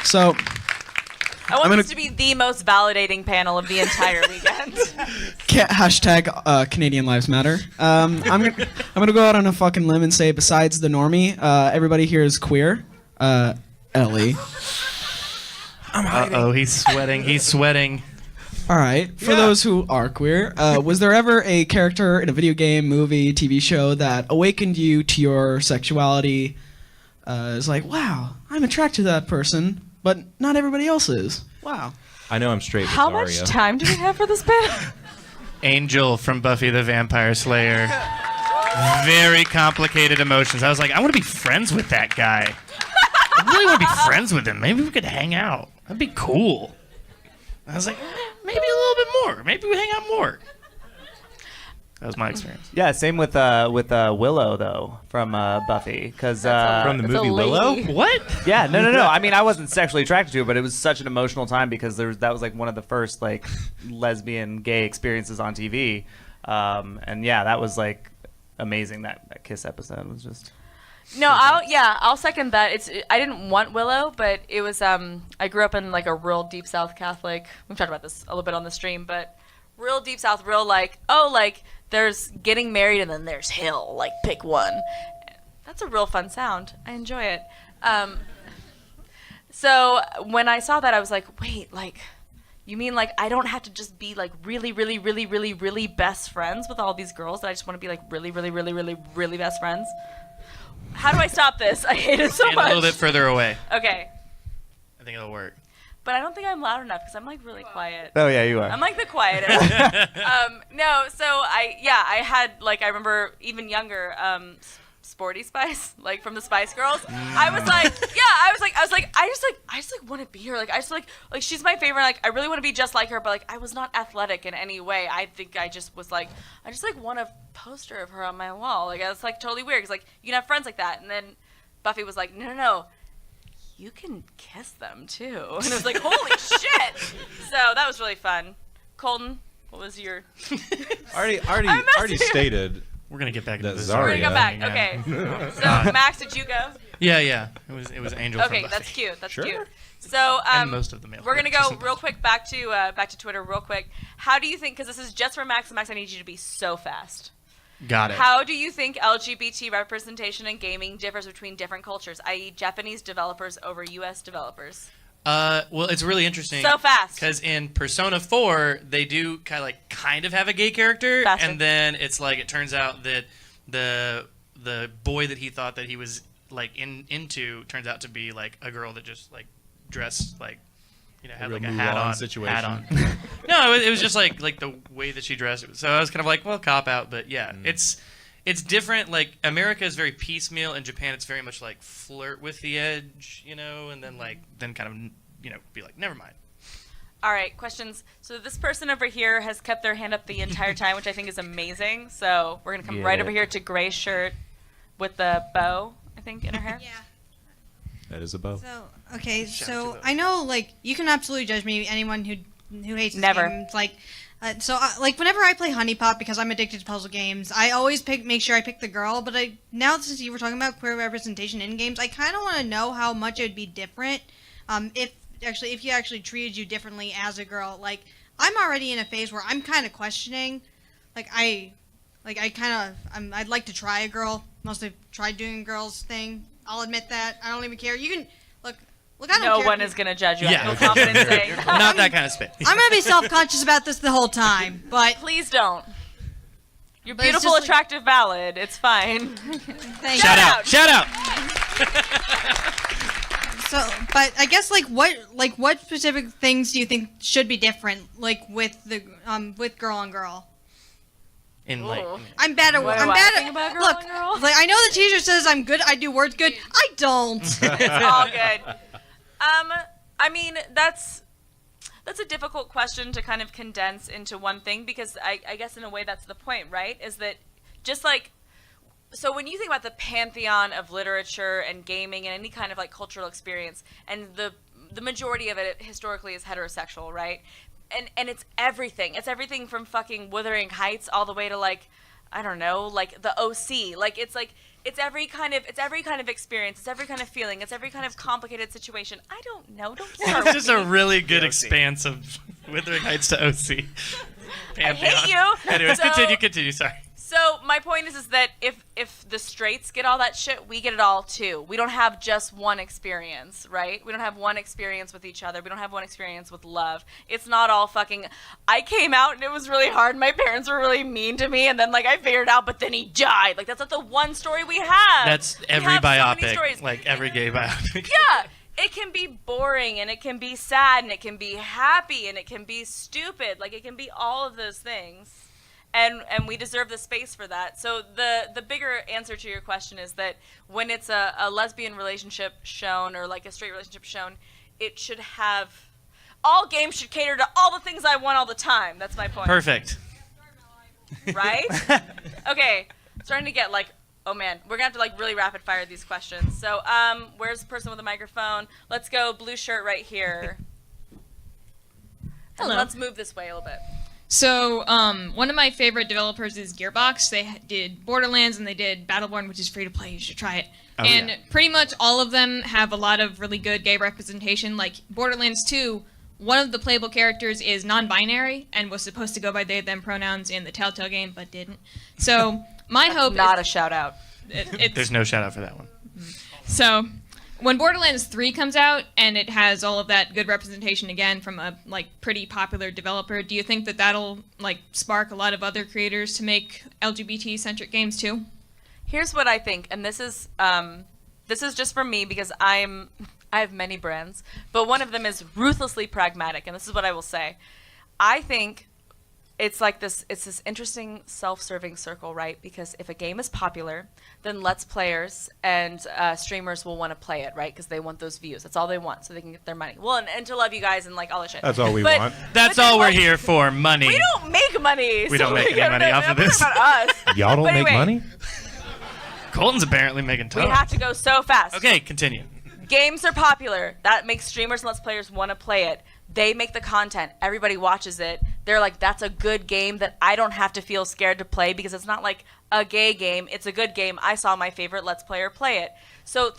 so I want gonna- this to be the most validating panel of the entire weekend. hashtag Canadian Lives Matter. I'm gonna go out on a fucking limb and say, besides the normie, everybody here is queer. Ellie. Uh-oh, he's sweating. He's sweating. All right. For those who are queer, was there ever a character in a video game, movie, TV show that awakened you to your sexuality? It's like, wow, I'm attracted to that person, but not everybody else is. Wow. I know I'm straight with How Daria. much time do we have for this panel? Angel from Buffy the Vampire Slayer. Very complicated emotions. I was like, I want to be friends with that guy. I really want to be friends with him. Maybe we could hang out. That'd be cool. I was like, maybe a little bit more. Maybe we hang out more. That was my experience. Yeah, same with Willow though from Buffy, because From the It's a movie Willow? lady. What? yeah, no. I mean, I wasn't sexually attracted to her, but it was such an emotional time because that was like one of the first like lesbian gay experiences on TV, and yeah, that was like amazing. That kiss episode was just. No, I'll second that. I didn't want Willow, but it was I grew up in like a real deep South Catholic. We've talked about this a little bit on the stream, but real deep South, real like there's getting married and then there's hell. Like pick one. That's a real fun sound. I enjoy it. So when I saw that, I was like, wait, like. You mean like I don't have to just be like really, really, really, really, really best friends with all these girls? That I just want to be like really, really, really, really, really best friends? How do I stop this? I hate it so Stand much. a little bit further away. Okay. I think it'll work. But I don't think I'm loud enough because I'm like really quiet. Oh yeah, you are. I'm like the quietest. No, so I had like I remember even younger Sporty Spice, like from the Spice Girls. I was like, I just want to be her. Like I just like she's my favorite. Like I really want to be just like her, but like I was not athletic in any way. I think I just was like I just like want a poster of her on my wall. Like it's like totally weird because like you can have friends like that. And then Buffy was like, no. You can kiss them too. And I was like, holy shit. So that was really fun. Colton, what was your Already stated We're going to get back into that this. We're gonna Zarya. go back. Yeah. Okay. So Max, did you go? Yeah. It was Angel from Okay, Buffy. that's cute. That's Sure. cute. So And most of the male we're gonna characters go in real Buffy. quick back to Twitter real quick. How do you think? Because this is just for Max. Max, I need you to be so fast. Got it. How do you think LGBT representation in gaming differs between different cultures, i.e., Japanese developers over U.S. developers? Well, it's really interesting. So fast. Because in Persona 4, they do kind of have a gay character, Faster. and then it's like it turns out that the boy that he thought that he was like into turns out to be like a girl that just like dressed like, you know, had real like a hat Mulan on. situation. Hat on. No, it was just like the way that she dressed. So I was kind of like, well, cop out, but yeah, it's different. Like America is very piecemeal, and Japan it's very much like flirt with the edge, you know, and then kind of, you know, be like, never mind. All right, questions. So this person over here has kept their hand up the entire time, which I think is amazing. So we're gonna come right over here to gray shirt with the bow, I think, in her hair. Yeah. That is a bow. So okay, Shout so to the- I know like you can absolutely judge me. Anyone who hates this Never. game, like. Like whenever I play Honey Pop, because I'm addicted to puzzle games, I always make sure I pick the girl. But now since you were talking about queer representation in games, I kind of want to know how much it would be different, if you actually treated you differently as a girl. Like I'm already in a phase where I'm kind of questioning, I'd like to try a girl. Mostly tried doing a girl's thing. I'll admit that. I don't even care. You can look. I don't No care. one is gonna judge you. Yeah. I feel confident saying. Not that kind of space. I'm gonna be self-conscious about this the whole time, but Please don't. You're But it's beautiful, just like- attractive, valid. It's fine. thank Shout you. out! Shout out! So, but I guess what specific things do you think should be different, like with the with girl on girl? In like, Ooh. I'm bad at What I'm do I bad think at about girl look. on girl? Like I know the teacher says I'm good. I do words good. I don't. It's all good. I mean, that's a difficult question to kind of condense into one thing because I guess in a way that's the point, right? Is that just like, so when you think about the pantheon of literature and gaming and any kind of like cultural experience, and the majority of it historically is heterosexual, right? And it's everything. It's everything from fucking Wuthering Heights all the way to like, I don't know, like the OC. Like it's every kind of experience. It's every kind of feeling. It's every kind of complicated situation. I don't know. Don't start it's with just a me. really good OC. expanse of Withering Heights to OC. I hate you. Anyways, So- continue. Sorry. So my point is that if the straights get all that shit, we get it all too. We don't have just one experience, right? We don't have one experience with each other. We don't have one experience with love. It's not all fucking, I came out and it was really hard. My parents were really mean to me, and then like I figured out, but then he died. Like that's not the one story we have. That's We every have so many biopic, stories. like every gay biopic. Yeah, it can be boring and it can be sad and it can be happy and it can be stupid. Like it can be all of those things. And we deserve the space for that. So the bigger answer to your question is that when it's a lesbian relationship shown or like a straight relationship shown, it should have, all games should cater to all the things I want all the time. That's my point. Perfect. Right? Okay, starting to get like, oh man, we're gonna have to like really rapid fire these questions. So where's the person with the microphone? Let's go blue shirt right here. And Hello. let's move this way a little bit. So, one of my favorite developers is Gearbox. They did Borderlands and they did Battleborn, which is free to play. You should try it. Oh, and yeah. pretty much all of them have a lot of really good gay representation. Like Borderlands 2, one of the playable characters is non-binary and was supposed to go by they/them pronouns in the Telltale game, but didn't. So, my hope Not is a shout out. it's There's no shout out for that one. so, when Borderlands 3 comes out and it has all of that good representation again from a like pretty popular developer, do you think that that'll like spark a lot of other creators to make LGBT-centric games too? Here's what I think, and this is just for me because I have many brands, but one of them is ruthlessly pragmatic, and this is what I will say. I think it's this interesting self-serving circle, right? Because if a game is popular, then Let's Players and streamers will want to play it, right? Because they want those views. That's all they want, so they can get their money. Well, and to love you guys and like all that shit. That's all we But- want. That's but then, all we're like, here for, money. We don't make money. We so don't make any money off of I'm this. talking about us. Y'all don't But make anyway, money? Colton's apparently making We tons. have to go so fast. Okay, continue. Games are popular. That makes streamers and Let's Players want to play it. They make the content. Everybody watches it. They're like, that's a good game that I don't have to feel scared to play because it's not like a gay game. It's a good game. I saw my favorite Let's Player play it. So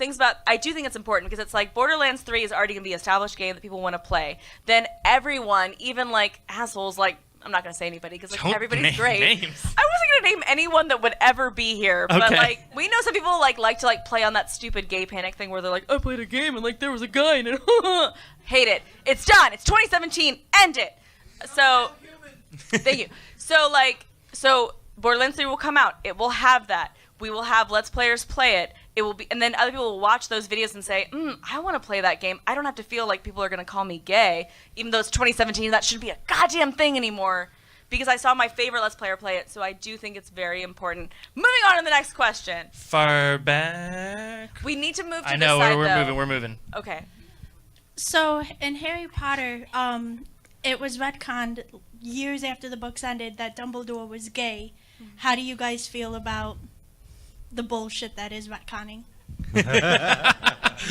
I do think it's important because it's like Borderlands 3 is already going to be an established game that people want to play. Then everyone, even like assholes like, I'm not going to say anybody because like everybody's great. Names. I wasn't going to name anyone that would ever be here, but Okay. like we know some people like to like play on that stupid gay panic thing where they're like, I played a game and like there was a guy in it. Hate it. It's done. It's 2017. End it. So thank you. So Borderlands 3 will come out. It will have that. We will have Let's Players play it. It will be, and then other people will watch those videos and say, I want to play that game. I don't have to feel like people are going to call me gay, even though it's 2017. That shouldn't be a goddamn thing anymore, because I saw my favorite Let's Player play it. So I do think it's very important. Moving on to the next question. Far back. We need to move to I know, the side, we're though. moving. We're moving. Okay. So in Harry Potter, it was retconned years after the books ended that Dumbledore was gay. How do you guys feel about the bullshit that is retconning?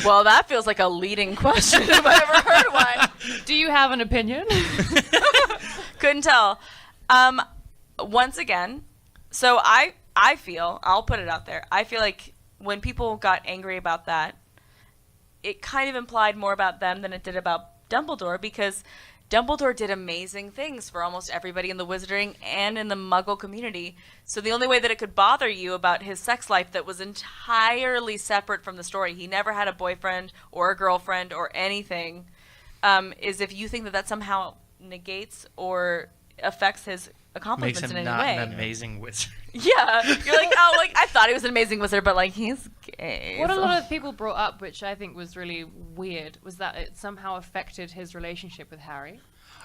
Well, that feels like a leading question if I ever heard one. Do you have an opinion? Couldn't tell. Once again, so I feel, I'll put it out there, I feel like when people got angry about that, it kind of implied more about them than it did about Dumbledore, because Dumbledore did amazing things for almost everybody in the Wizarding and in the Muggle community. So the only way that it could bother you about his sex life that was entirely separate from the story, he never had a boyfriend or a girlfriend or anything, is if you think that that somehow negates or affects his accomplishments Makes him in any not way. an amazing wizard. Yeah, you're like, oh, like I thought he was an amazing wizard, but like he's gay. What a so- lot of people brought up, which I think was really weird, was that it somehow affected his relationship with Harry.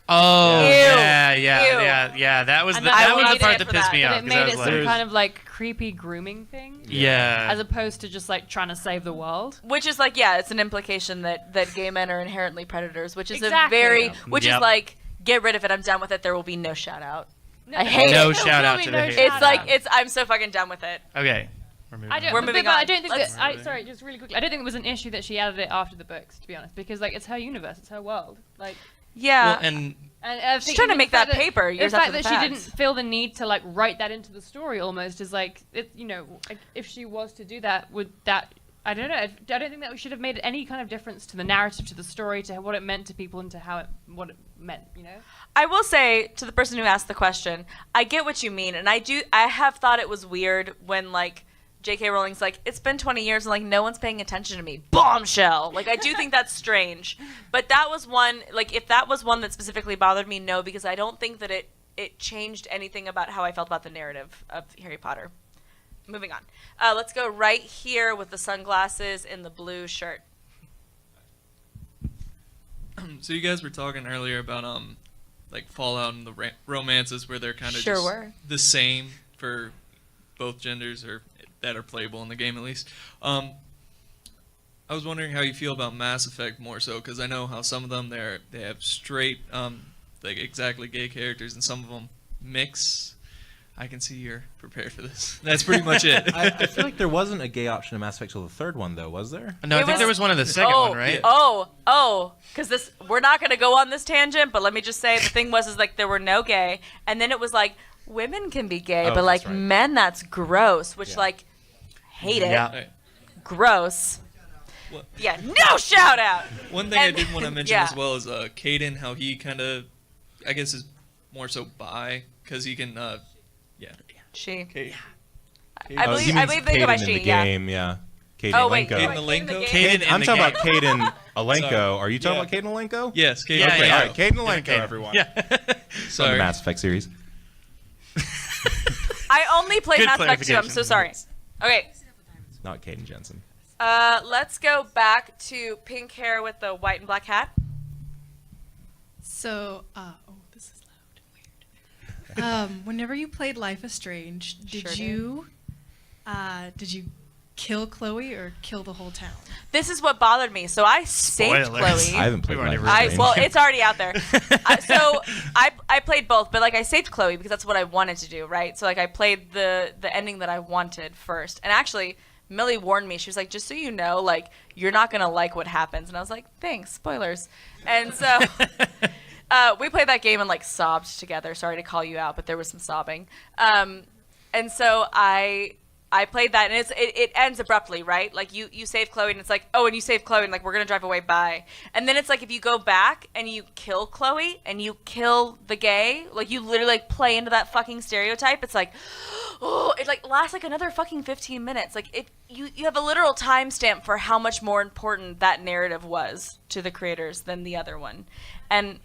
Oh, Ew. yeah. That was And the I that was the hated part it that for pissed that. me But off. it 'cause I made was it like, some kind of like creepy grooming thing. yeah. As opposed to just like trying to save the world. Which is like, yeah, it's an implication that gay men are inherently predators, which is Exactly. a very, which Yep. is like, get rid of it. I'm done with it. There will be no shout out. No, I hate No it. shout out There'll to be the no hate. shout It's like, out. I'm so fucking done with it. Okay. We're moving. I don't, We're but, moving but I on. don't think Let's- that. Sorry, just really quickly. I don't think it was an issue that she added it after the books, to be honest, because like it's her universe, it's her world. Like, Yeah. Well, and and I She's think trying to even make the fact that paper The years fact after the that she fact. didn't feel the need to like write that into the story almost is like, it, you know, like, if she was to do that, would that? I don't know. I don't think that we should have made any kind of difference to the narrative, to the story, to what it meant to people, and to what it meant. You know. I will say to the person who asked the question, I get what you mean, and I have thought it was weird when like J.K. Rowling's like, it's been 20 years and like no one's paying attention to me. Bombshell. Like I do think that's strange, but that was one. Like if that was one that specifically bothered me, no, because I don't think that it changed anything about how I felt about the narrative of Harry Potter. Moving on. Let's go right here with the sunglasses and the blue shirt. So you guys were talking earlier about like Fallout and the romances where they're kind of Sure just were. the same for both genders, or that are playable in the game at least. I was wondering how you feel about Mass Effect more so, because I know how some of them they have straight like exactly gay characters, and some of them mix. I can see you're prepared for this. That's pretty much it. I feel like there wasn't a gay option in Mass Effect till the third one, though, was there? no, I think there was one in the second one, right? Because we're not going to go on this tangent, but let me just say the thing is like there were no gay, and then it was like women can be gay, Oh, but like that's right. men, that's gross, which Yeah. like hate it. Yeah. Right. Gross. What- Yeah, no shout out. One thing I And- did want to mention yeah. as well is Caden, how he kind of, I guess, is more so bi, because he can, She. Caden. I Oh, he believe means they go by Caden in she. the Yeah. game, yeah. Caden Oh wait, Alenko. Caden Caden Alenko? Caden I'm in talking the about Caden Alenko. Sorry. Are you talking Yeah. about Caden Alenko? Yes, Caden. Yeah, Okay, yeah. all right. Caden Alenko, Caden. everyone. Yeah. From the Sorry. Mass Effect series. I only played Good Mass Effect 2. I'm so clarification. sorry. Okay. Not Caden Jensen. Let's go back to pink hair with the white and black hat. So, this is loud. Weird. Whenever you played Life is Strange, did Sure you kill Chloe or kill the whole town? This is what bothered me. So I saved Spoilers. Chloe. I haven't played We've already Life is Strange. Well, it's already out there. I played both, but like I saved Chloe because that's what I wanted to do, right? So like I played the ending that I wanted first. And actually, Millie warned me. She was like, just so you know, like, you're not going to like what happens. And I was like, thanks, spoilers. And so we played that game and, like, sobbed together. Sorry to call you out, but there was some sobbing. And so I played that, and it ends abruptly, right? Like, you save Chloe, and it's like, oh, and you save Chloe, and, like, we're going to drive away, bye. And then it's like, if you go back and you kill Chloe and you kill the gay, like, you literally, like, play into that fucking stereotype. It's like, oh, it, like, lasts, like, another fucking 15 minutes. Like, you have a literal timestamp for how much more important that narrative was to the creators than the other one. And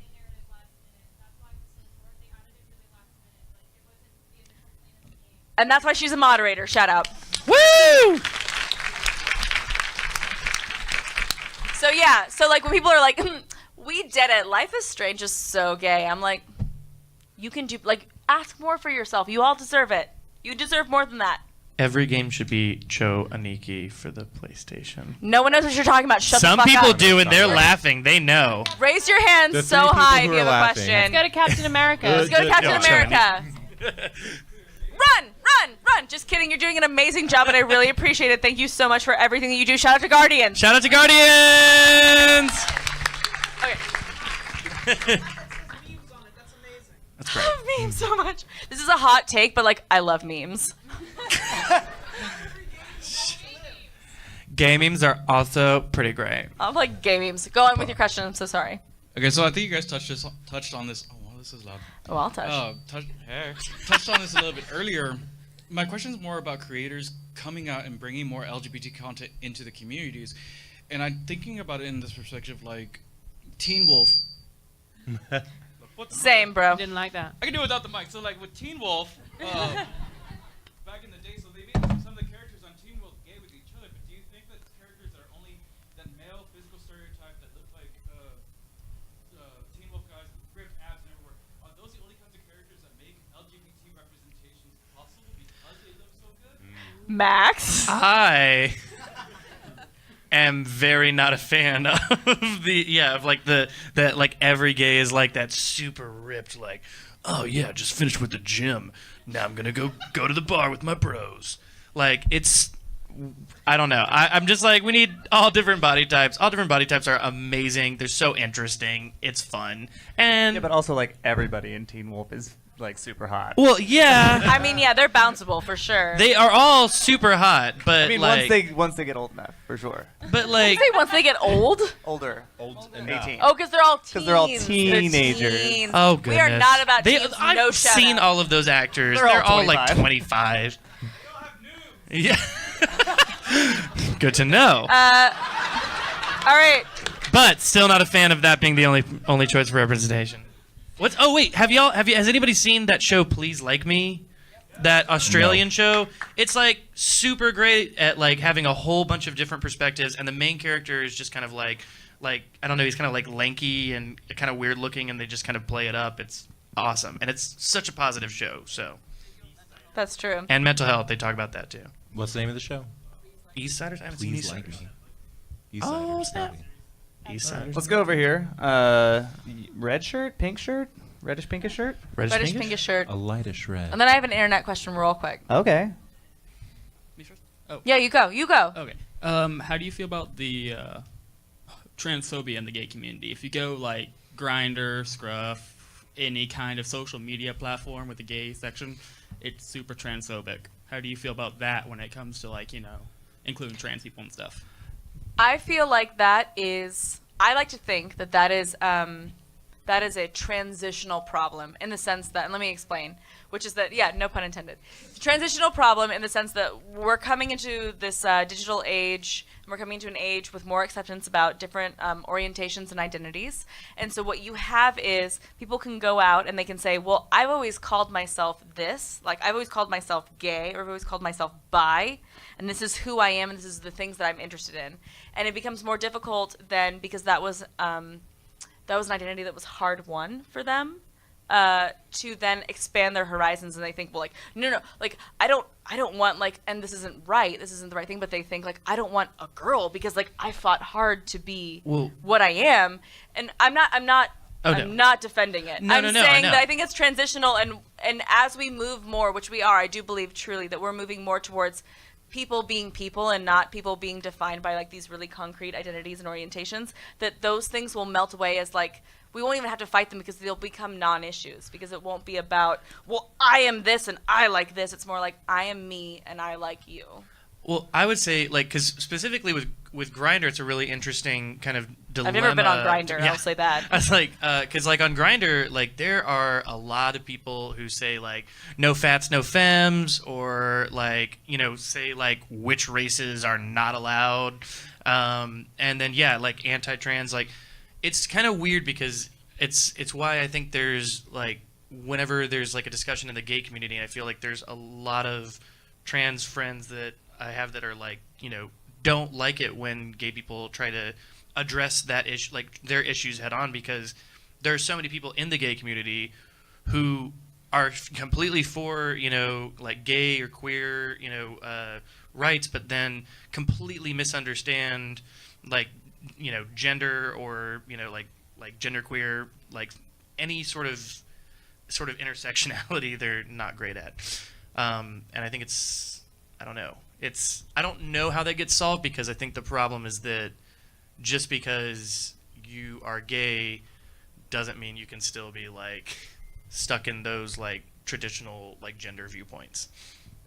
that's why she's a moderator. Shout out. Woo! So yeah, so like when people are like, we did it. Life is Strange is so gay. I'm like, you can do, like, ask more for yourself. You all deserve it. You deserve more than that. Every game should be Cho Aniki for the PlayStation. No one knows what you're talking about. Shut the fuck up. Some people do, and they're laughing. They know. Raise your hands so high if you have a question. Let's go to Captain America. Let's go to Captain America. Run! Just kidding. You're doing an amazing job, and I really appreciate it. Thank you so much for everything that you do. Shout out to Guardians. Shout out to Guardians! Okay. That's great. I love memes so much. This is a hot take, but, like, I love memes. Gay memes are also pretty great. I like gay memes. Go on with your question. I'm so sorry. Okay, so I think you guys touched on this. Oh, wow, this is loud. Oh, I'll touch. Touched on this a little bit earlier. My question is more about creators coming out and bringing more LGBT content into the communities, and I'm thinking about it in this perspective, like Teen Wolf. Same, bro. Didn't like that. I can do it without the mic. So, like with Teen Wolf, back in the day, so they made some of the characters on Teen Wolf gay with each other. But do you think that characters that are only that male physical stereotype that look like Teen Wolf guys with ripped abs and everywhere, are those the only kinds of characters that make LGBT representations possible because they look so good? Max? I am very not a fan of that like every gay is like that super ripped, like, oh yeah, just finished with the gym. Now I'm gonna go to the bar with my bros. Like, it's, I don't know. I'm just like, we need all different body types. All different body types are amazing. They're so interesting. It's fun. And yeah, but also, like, everybody in Teen Wolf is, like, super hot. Well, yeah. I mean, yeah, they're bounceable for sure. They are all super hot, but I mean, like, once they get old enough, for sure. But like, once they get old? Older. Old and 18. Oh, because they're all teens. Because they're all teenagers. They're teens. oh goodness. We are not about teens. I've No shout seen out. all of those actors. They're all like 25. Yeah. Good to know. All right. But still not a fan of that being the only choice for representation. What's? Oh wait, has anybody seen that show Please Like Me? That Australian show? It's like super great at like having a whole bunch of different perspectives, and the main character is just kind of like I don't know, he's kind of like lanky and kind of weird looking, and they just kind of play it up. It's awesome, and it's such a positive show. So. That's true. And mental health, they talk about that too. What's the name of the show? Eastsiders? I haven't seen Please Like Eastsiders. Me. Oh, Eastsiders, snap. probably. Eastsiders. Let's go over here. Red shirt, pink shirt, reddish pinkish shirt. Reddish pinkish shirt. A lightish red. And then I have an internet question real quick. Okay. Me first? Oh. Yeah, you go. You go. Okay. How do you feel about the transphobia in the gay community? If you go like Grindr, Scruff, any kind of social media platform with a gay section, it's super transphobic. How do you feel about that when it comes to, like, you know, including trans people and stuff? I feel like that is. I like to think that is a transitional problem in the sense that, and let me explain, which is that, yeah, no pun intended. It's a transitional problem in the sense that we're coming into this digital age, and we're coming into an age with more acceptance about different orientations and identities. And so what you have is people can go out and they can say, well, I've always called myself this, like I've always called myself gay, or I've always called myself bi, and this is who I am, and this is the things that I'm interested in. And it becomes more difficult then because that was an identity that was hard won for them to then expand their horizons, and they think, well, like, no, like I don't want, like, and this isn't the right thing, but they think like I don't want a girl because like I fought hard to be what I am, and I'm not defending it. I'm saying that I think it's transitional, and as we move more, which we are, I do believe truly that we're moving more towards people being people and not people being defined by like these really concrete identities and orientations, that those things will melt away as like, we won't even have to fight them because they'll become non-issues, because it won't be about, well, I am this and I like this. It's more like, I am me and I like you. Well, I would say, like, because specifically with Grindr, it's a really interesting kind of dilemma. I've never been on Grindr, I'll say that. I was like, because like on Grindr, like there are a lot of people who say like no fats, no femmes, or like, you know, say like which races are not allowed, and then yeah, like anti-trans. Like it's kind of weird because it's why I think there's like whenever there's like a discussion in the gay community, I feel like there's a lot of trans friends that I have that are like, you know, don't like it when gay people try to address that issue, like their issues head on, because there are so many people in the gay community who are completely for, you know, like gay or queer, you know, rights, but then completely misunderstand like, you know, gender or, you know, like genderqueer, like any sort of intersectionality they're not great at. And I think it's, I don't know. I don't know how that gets solved, because I think the problem is that just because you are gay doesn't mean you can still be like stuck in those like traditional like gender viewpoints.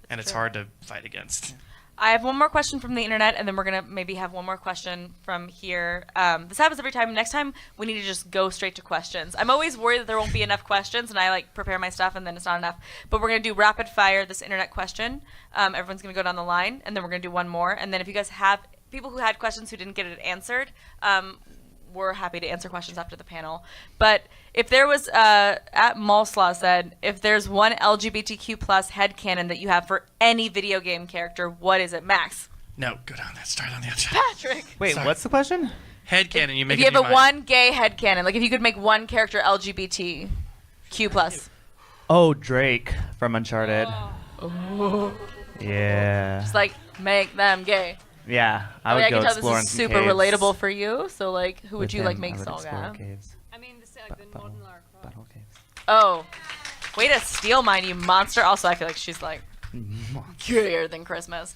And it's hard to fight against. I have one more question from the internet, and then we're going to maybe have one more question from here. This happens every time. Next time, we need to just go straight to questions. I'm always worried that there won't be enough questions, and I like prepare my stuff, and then it's not enough. But we're going to do rapid fire this internet question. Everyone's going to go down the line, and then we're going to do one more. And then if you guys have people who had questions who didn't get it answered, we're happy to answer questions after the panel. But if there was, at Malslaw said, if there's one LGBTQ plus headcanon that you have for any video game character, what is it? Max? No, go down that. Start on the outside. Patrick. Wait, what's the question? Headcanon. You make if you up have your a mind. one gay headcanon, like if you could make one character LGBTQ plus. Oh, Drake from Uncharted. Oh. Yeah. Just like make them gay. Yeah, I I would mean, I go can tell explore this in is some super caves. relatable for you. So like, who would With you like him, make I would explore Solga? caves. I mean, like the modern Lara Croft. Butthole caves. Oh, way to steal mine, you monster. Also, I feel like she's like gayer than Christmas.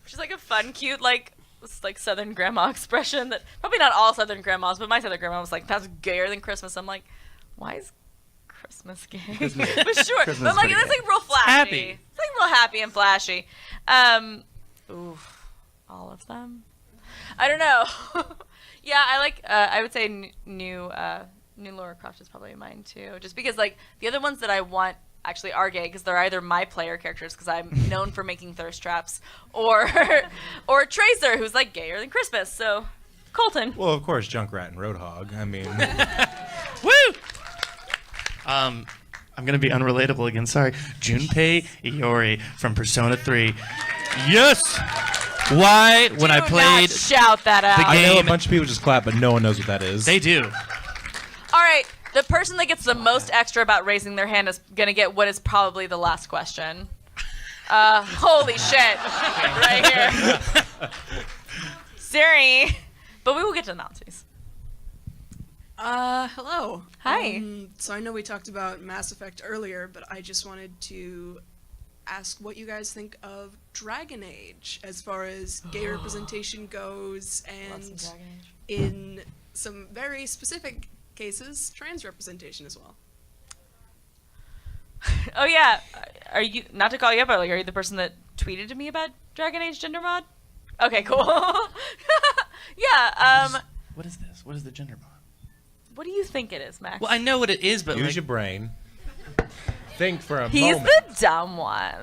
She's like a fun, cute, like this like Southern grandma expression that probably not all Southern grandmas, but my Southern grandma was like, "That's gayer than Christmas." I'm like, why is Christmas gay? But sure, Christmas but I'm like is that's pretty like real flashy. Happy. It's like real happy and flashy. Oof, all of them. I don't know. Yeah, I like. I would say new Lara Croft is probably mine too, just because like the other ones that I want actually are gay, because they're either my player characters, because I'm known for making thirst traps, or Tracer, who's like gayer than Christmas. So, Colton. Well, of course, Junkrat and Roadhog. I mean, Woo! I'm gonna be unrelatable again. Sorry, Junpei Iori from Persona 3. Yes. Why? When I Do played not shout that out. the I know a game, bunch of people just clap, but no one knows what that is. they do. All right, the person that gets the most extra about raising their hand is gonna get what is probably the last question. Holy shit! Right here. Siri. But we will get to the Nazis. Hello. Hi. So I know we talked about Mass Effect earlier, but I just wanted to ask what you guys think of Dragon Age as far as gay representation goes, and in some very specific cases, trans representation as well. Oh yeah, are you, not to call you up, but like, are you the person that tweeted to me about Dragon Age gender mod? Okay, cool. Yeah. What is this? What is the gender mod? What do you think it is, Max? Well, I know what it is, but Use like, your brain. Think for a He's moment. the dumb one.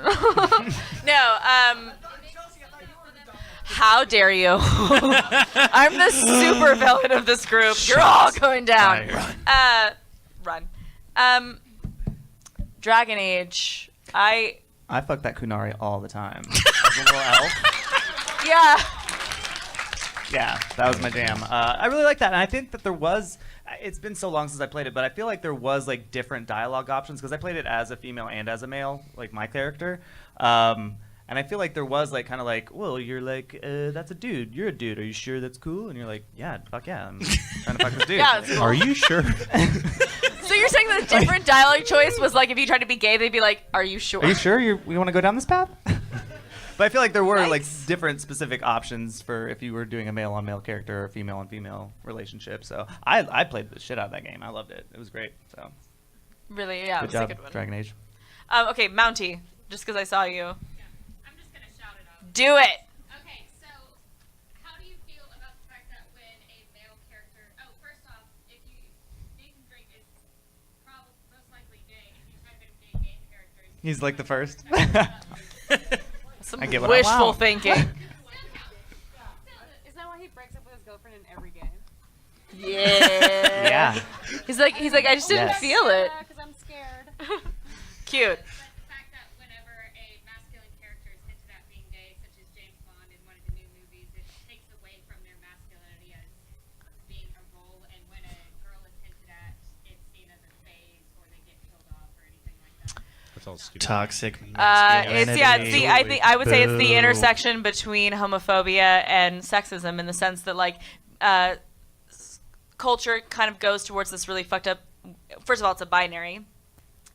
No. How dare you? I'm the super villain of this group. You're all going down. Run. Dragon Age. I fuck that Kunari all the time. As a little elf. Yeah. Yeah, that was my jam. I really like that, and I think that there was. It's been so long since I played it, but I feel like there was like different dialogue options because I played it as a female and as a male, like my character. And I feel like there was like kind of like, well, you're like, that's a dude. You're a dude. Are you sure that's cool? And you're like, yeah, fuck yeah. I'm trying to fuck this dude. Yeah, it's cool. Are you sure? So you're saying the different dialogue choice was like if you tried to be gay, they'd be like, "Are you sure?" Are you sure we want to go down this path? But I feel like there were like different specific options for if you were doing a male on male character or a female on female relationship. So I played the shit out of that game. I loved it. It was great. So Really, yeah, good it was a job, good one. Dragon Age. Okay, Mountie, just because I saw you. Yeah, I'm just gonna shout it out. Do it. Okay, so how do you feel about the fact that when a male character? Oh, first off, if you Nathan Drake is probably most likely gay. If you type in gay game characters, He's like the first. Some I get what wishful I want. thinking. Is that why he breaks up with his girlfriend in every game? Yeah. Yeah. He's like, I just didn't Yes. feel it. Yeah, because I'm scared. Cute. but the fact that whenever a masculine character is hinted at being gay, such as James Bond in one of the new movies, it takes away from their masculinity as being a role, and when a girl is hinted at, it's seen as a phase, or they get killed off, or anything like that. That's all stupid. Toxic It's masculinity. it's the I would say it's the Boo. intersection between homophobia and sexism in the sense that like culture kind of goes towards this really fucked up. First of all, it's a binary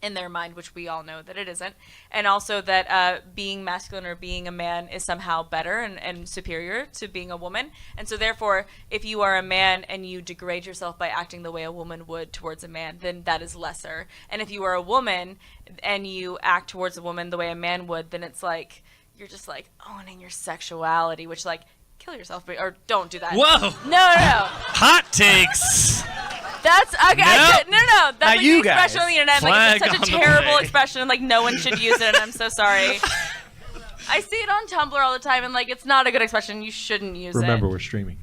in their mind, which we all know that it isn't, and also that being masculine or being a man is somehow better and superior to being a woman. And so therefore, if you are a man and you degrade yourself by acting the way a woman would towards a man, then that is lesser. And if you are a woman and you act towards a woman the way a man would, then it's like you're just like owning your sexuality, which like kill yourself or don't do that. Whoa! No. Hot takes. That's okay. Nope. No. That's Not like the you expression guys. on the internet. Like Flag it's such on a the terrible play. expression. And, like no one should use it, and I'm so sorry. I see it on Tumblr all the time, and like it's not a good expression. You shouldn't use Remember, it. we're streaming.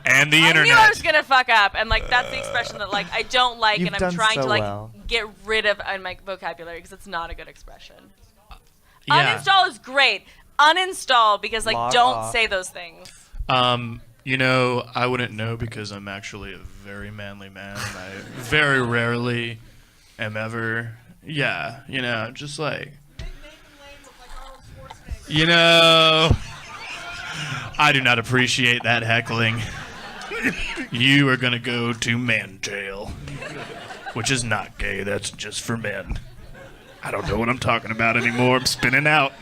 And the I internet. knew I was gonna fuck up, and like that's the expression that like I don't like, You've and I'm done trying so to like well. get rid of in my vocabulary because it's not a good expression. Yeah. Uninstall is great. Uninstall because like Log don't off. say those things. You know, I wouldn't know because I'm actually a very manly man, and I very rarely am ever. Yeah, you know, just like. You know, I do not appreciate that heckling. You are gonna go to Mantail, which is not gay. That's just for men. I don't know what I'm talking about anymore. I'm spinning out.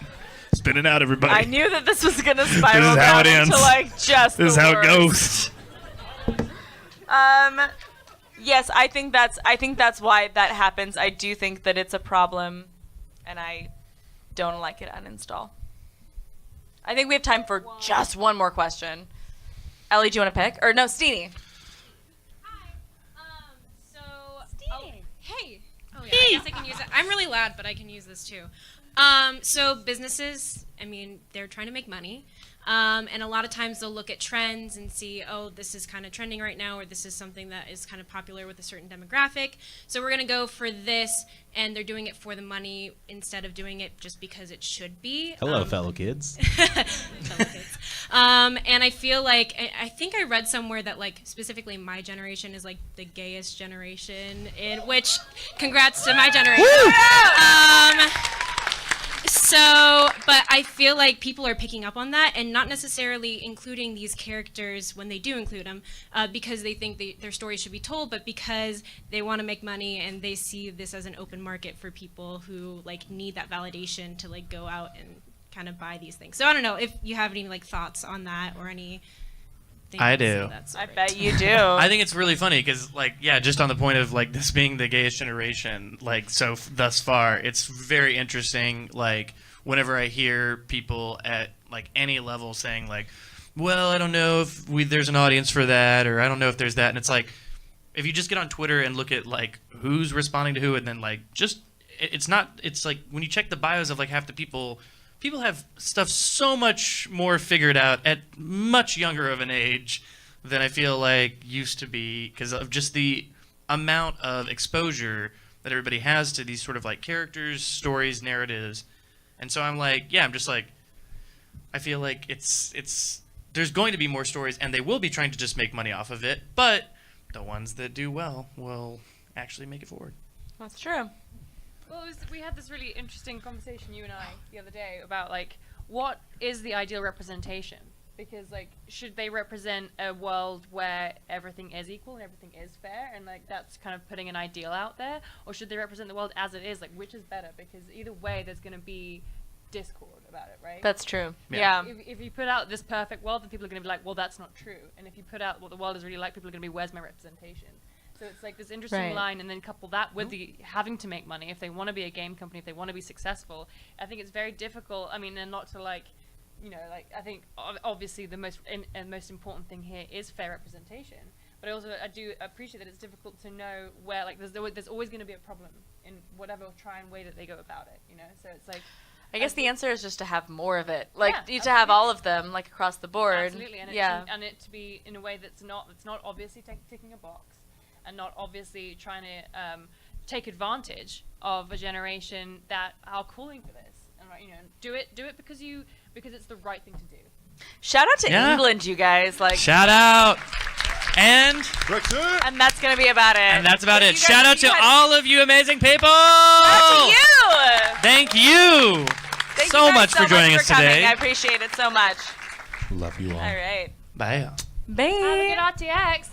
Spinning out, everybody. I knew that this was gonna spiral This is how down it into ends. like just. This is the how it worst. goes. Yes, I think that's why that happens. I do think that it's a problem, and I don't like it. Uninstall. I think we have time for just one more question. Ellie, do you want to pick? Or no, Steenie. Hey. Oh yeah, I guess I can use it. I'm really loud, but I can use this too. So businesses, I mean, they're trying to make money. And a lot of times they'll look at trends and see, oh, this is kind of trending right now, or this is something that is kind of popular with a certain demographic. So we're going to go for this, and they're doing it for the money instead of doing it just because it should be. Hello, fellow kids. Fellow kids. And I feel like, I think I read somewhere that like specifically my generation is like the gayest generation, in which, congrats to my generation. So, but I feel like people are picking up on that and not necessarily including these characters when they do include them because they think their stories should be told, but because they want to make money and they see this as an open market for people who like need that validation to like go out and kind of buy these things. So I don't know if you have any like thoughts on that or any. I do. I bet you do. I think it's really funny because, like, yeah, just on the point of like this being the gayest generation, like, so thus far, it's very interesting. Like, whenever I hear people at like any level saying like, "Well, I don't know if there's an audience for that," or "I don't know if there's that," and it's like, if you just get on Twitter and look at like who's responding to who, and then like just it's like when you check the bios of like half the people have stuff so much more figured out at much younger of an age than I feel like used to be because of just the amount of exposure that everybody has to these sort of like characters, stories, narratives. And so I'm like, yeah, I'm just like, I feel like it's there's going to be more stories and they will be trying to just make money off of it, but the ones that do well will actually make it forward. That's true. Well, we had this really interesting conversation, you and I, the other day about like what is the ideal representation? Because like, should they represent a world where everything is equal and everything is fair, and like that's kind of putting an ideal out there, or should they represent the world as it is? Like, which is better? Because either way, there's going to be discord about it, right? That's true. Yeah. If you put out this perfect world, then people are going to be like, well, that's not true. And if you put out what the world is really like, people are going to be, where's my representation? So it's like this interesting line, and then couple that with the having to make money if they want to be a game company, if they want to be successful. I think it's very difficult. I mean, and not to like, you know, like I think obviously the most important thing here is fair representation. But I do appreciate that it's difficult to know where, like, there's always going to be a problem in whatever way that they go about it, you know. So it's like, I guess the answer is just to have more of it, like to have all of them, like across the board. Absolutely, and it to be in a way that's not obviously ticking a box, and not obviously trying to take advantage of a generation that are calling for this, and you know, do it because it's the right thing to do. Shout out to England, you guys! Like, shout out. And that's gonna be about it. And that's about it. Shout out to all of you amazing people. Shout out to you. Thank you. Thank so you guys much for joining us coming. today. I appreciate it so much. Love you all. All right. Bye. Bye. Have a good RTX.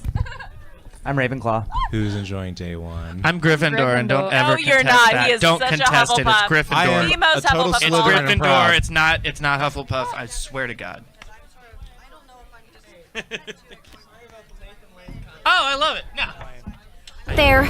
I'm Ravenclaw. Who's enjoying day one? I'm Gryffindor, and don't ever contest you're not. that. He is don't such a contest it. It's Hufflepuff. Gryffindor. The most Hufflepuff. It's Gryffindor. It's not Hufflepuff. I swear to God. Oh, I love it. No. There.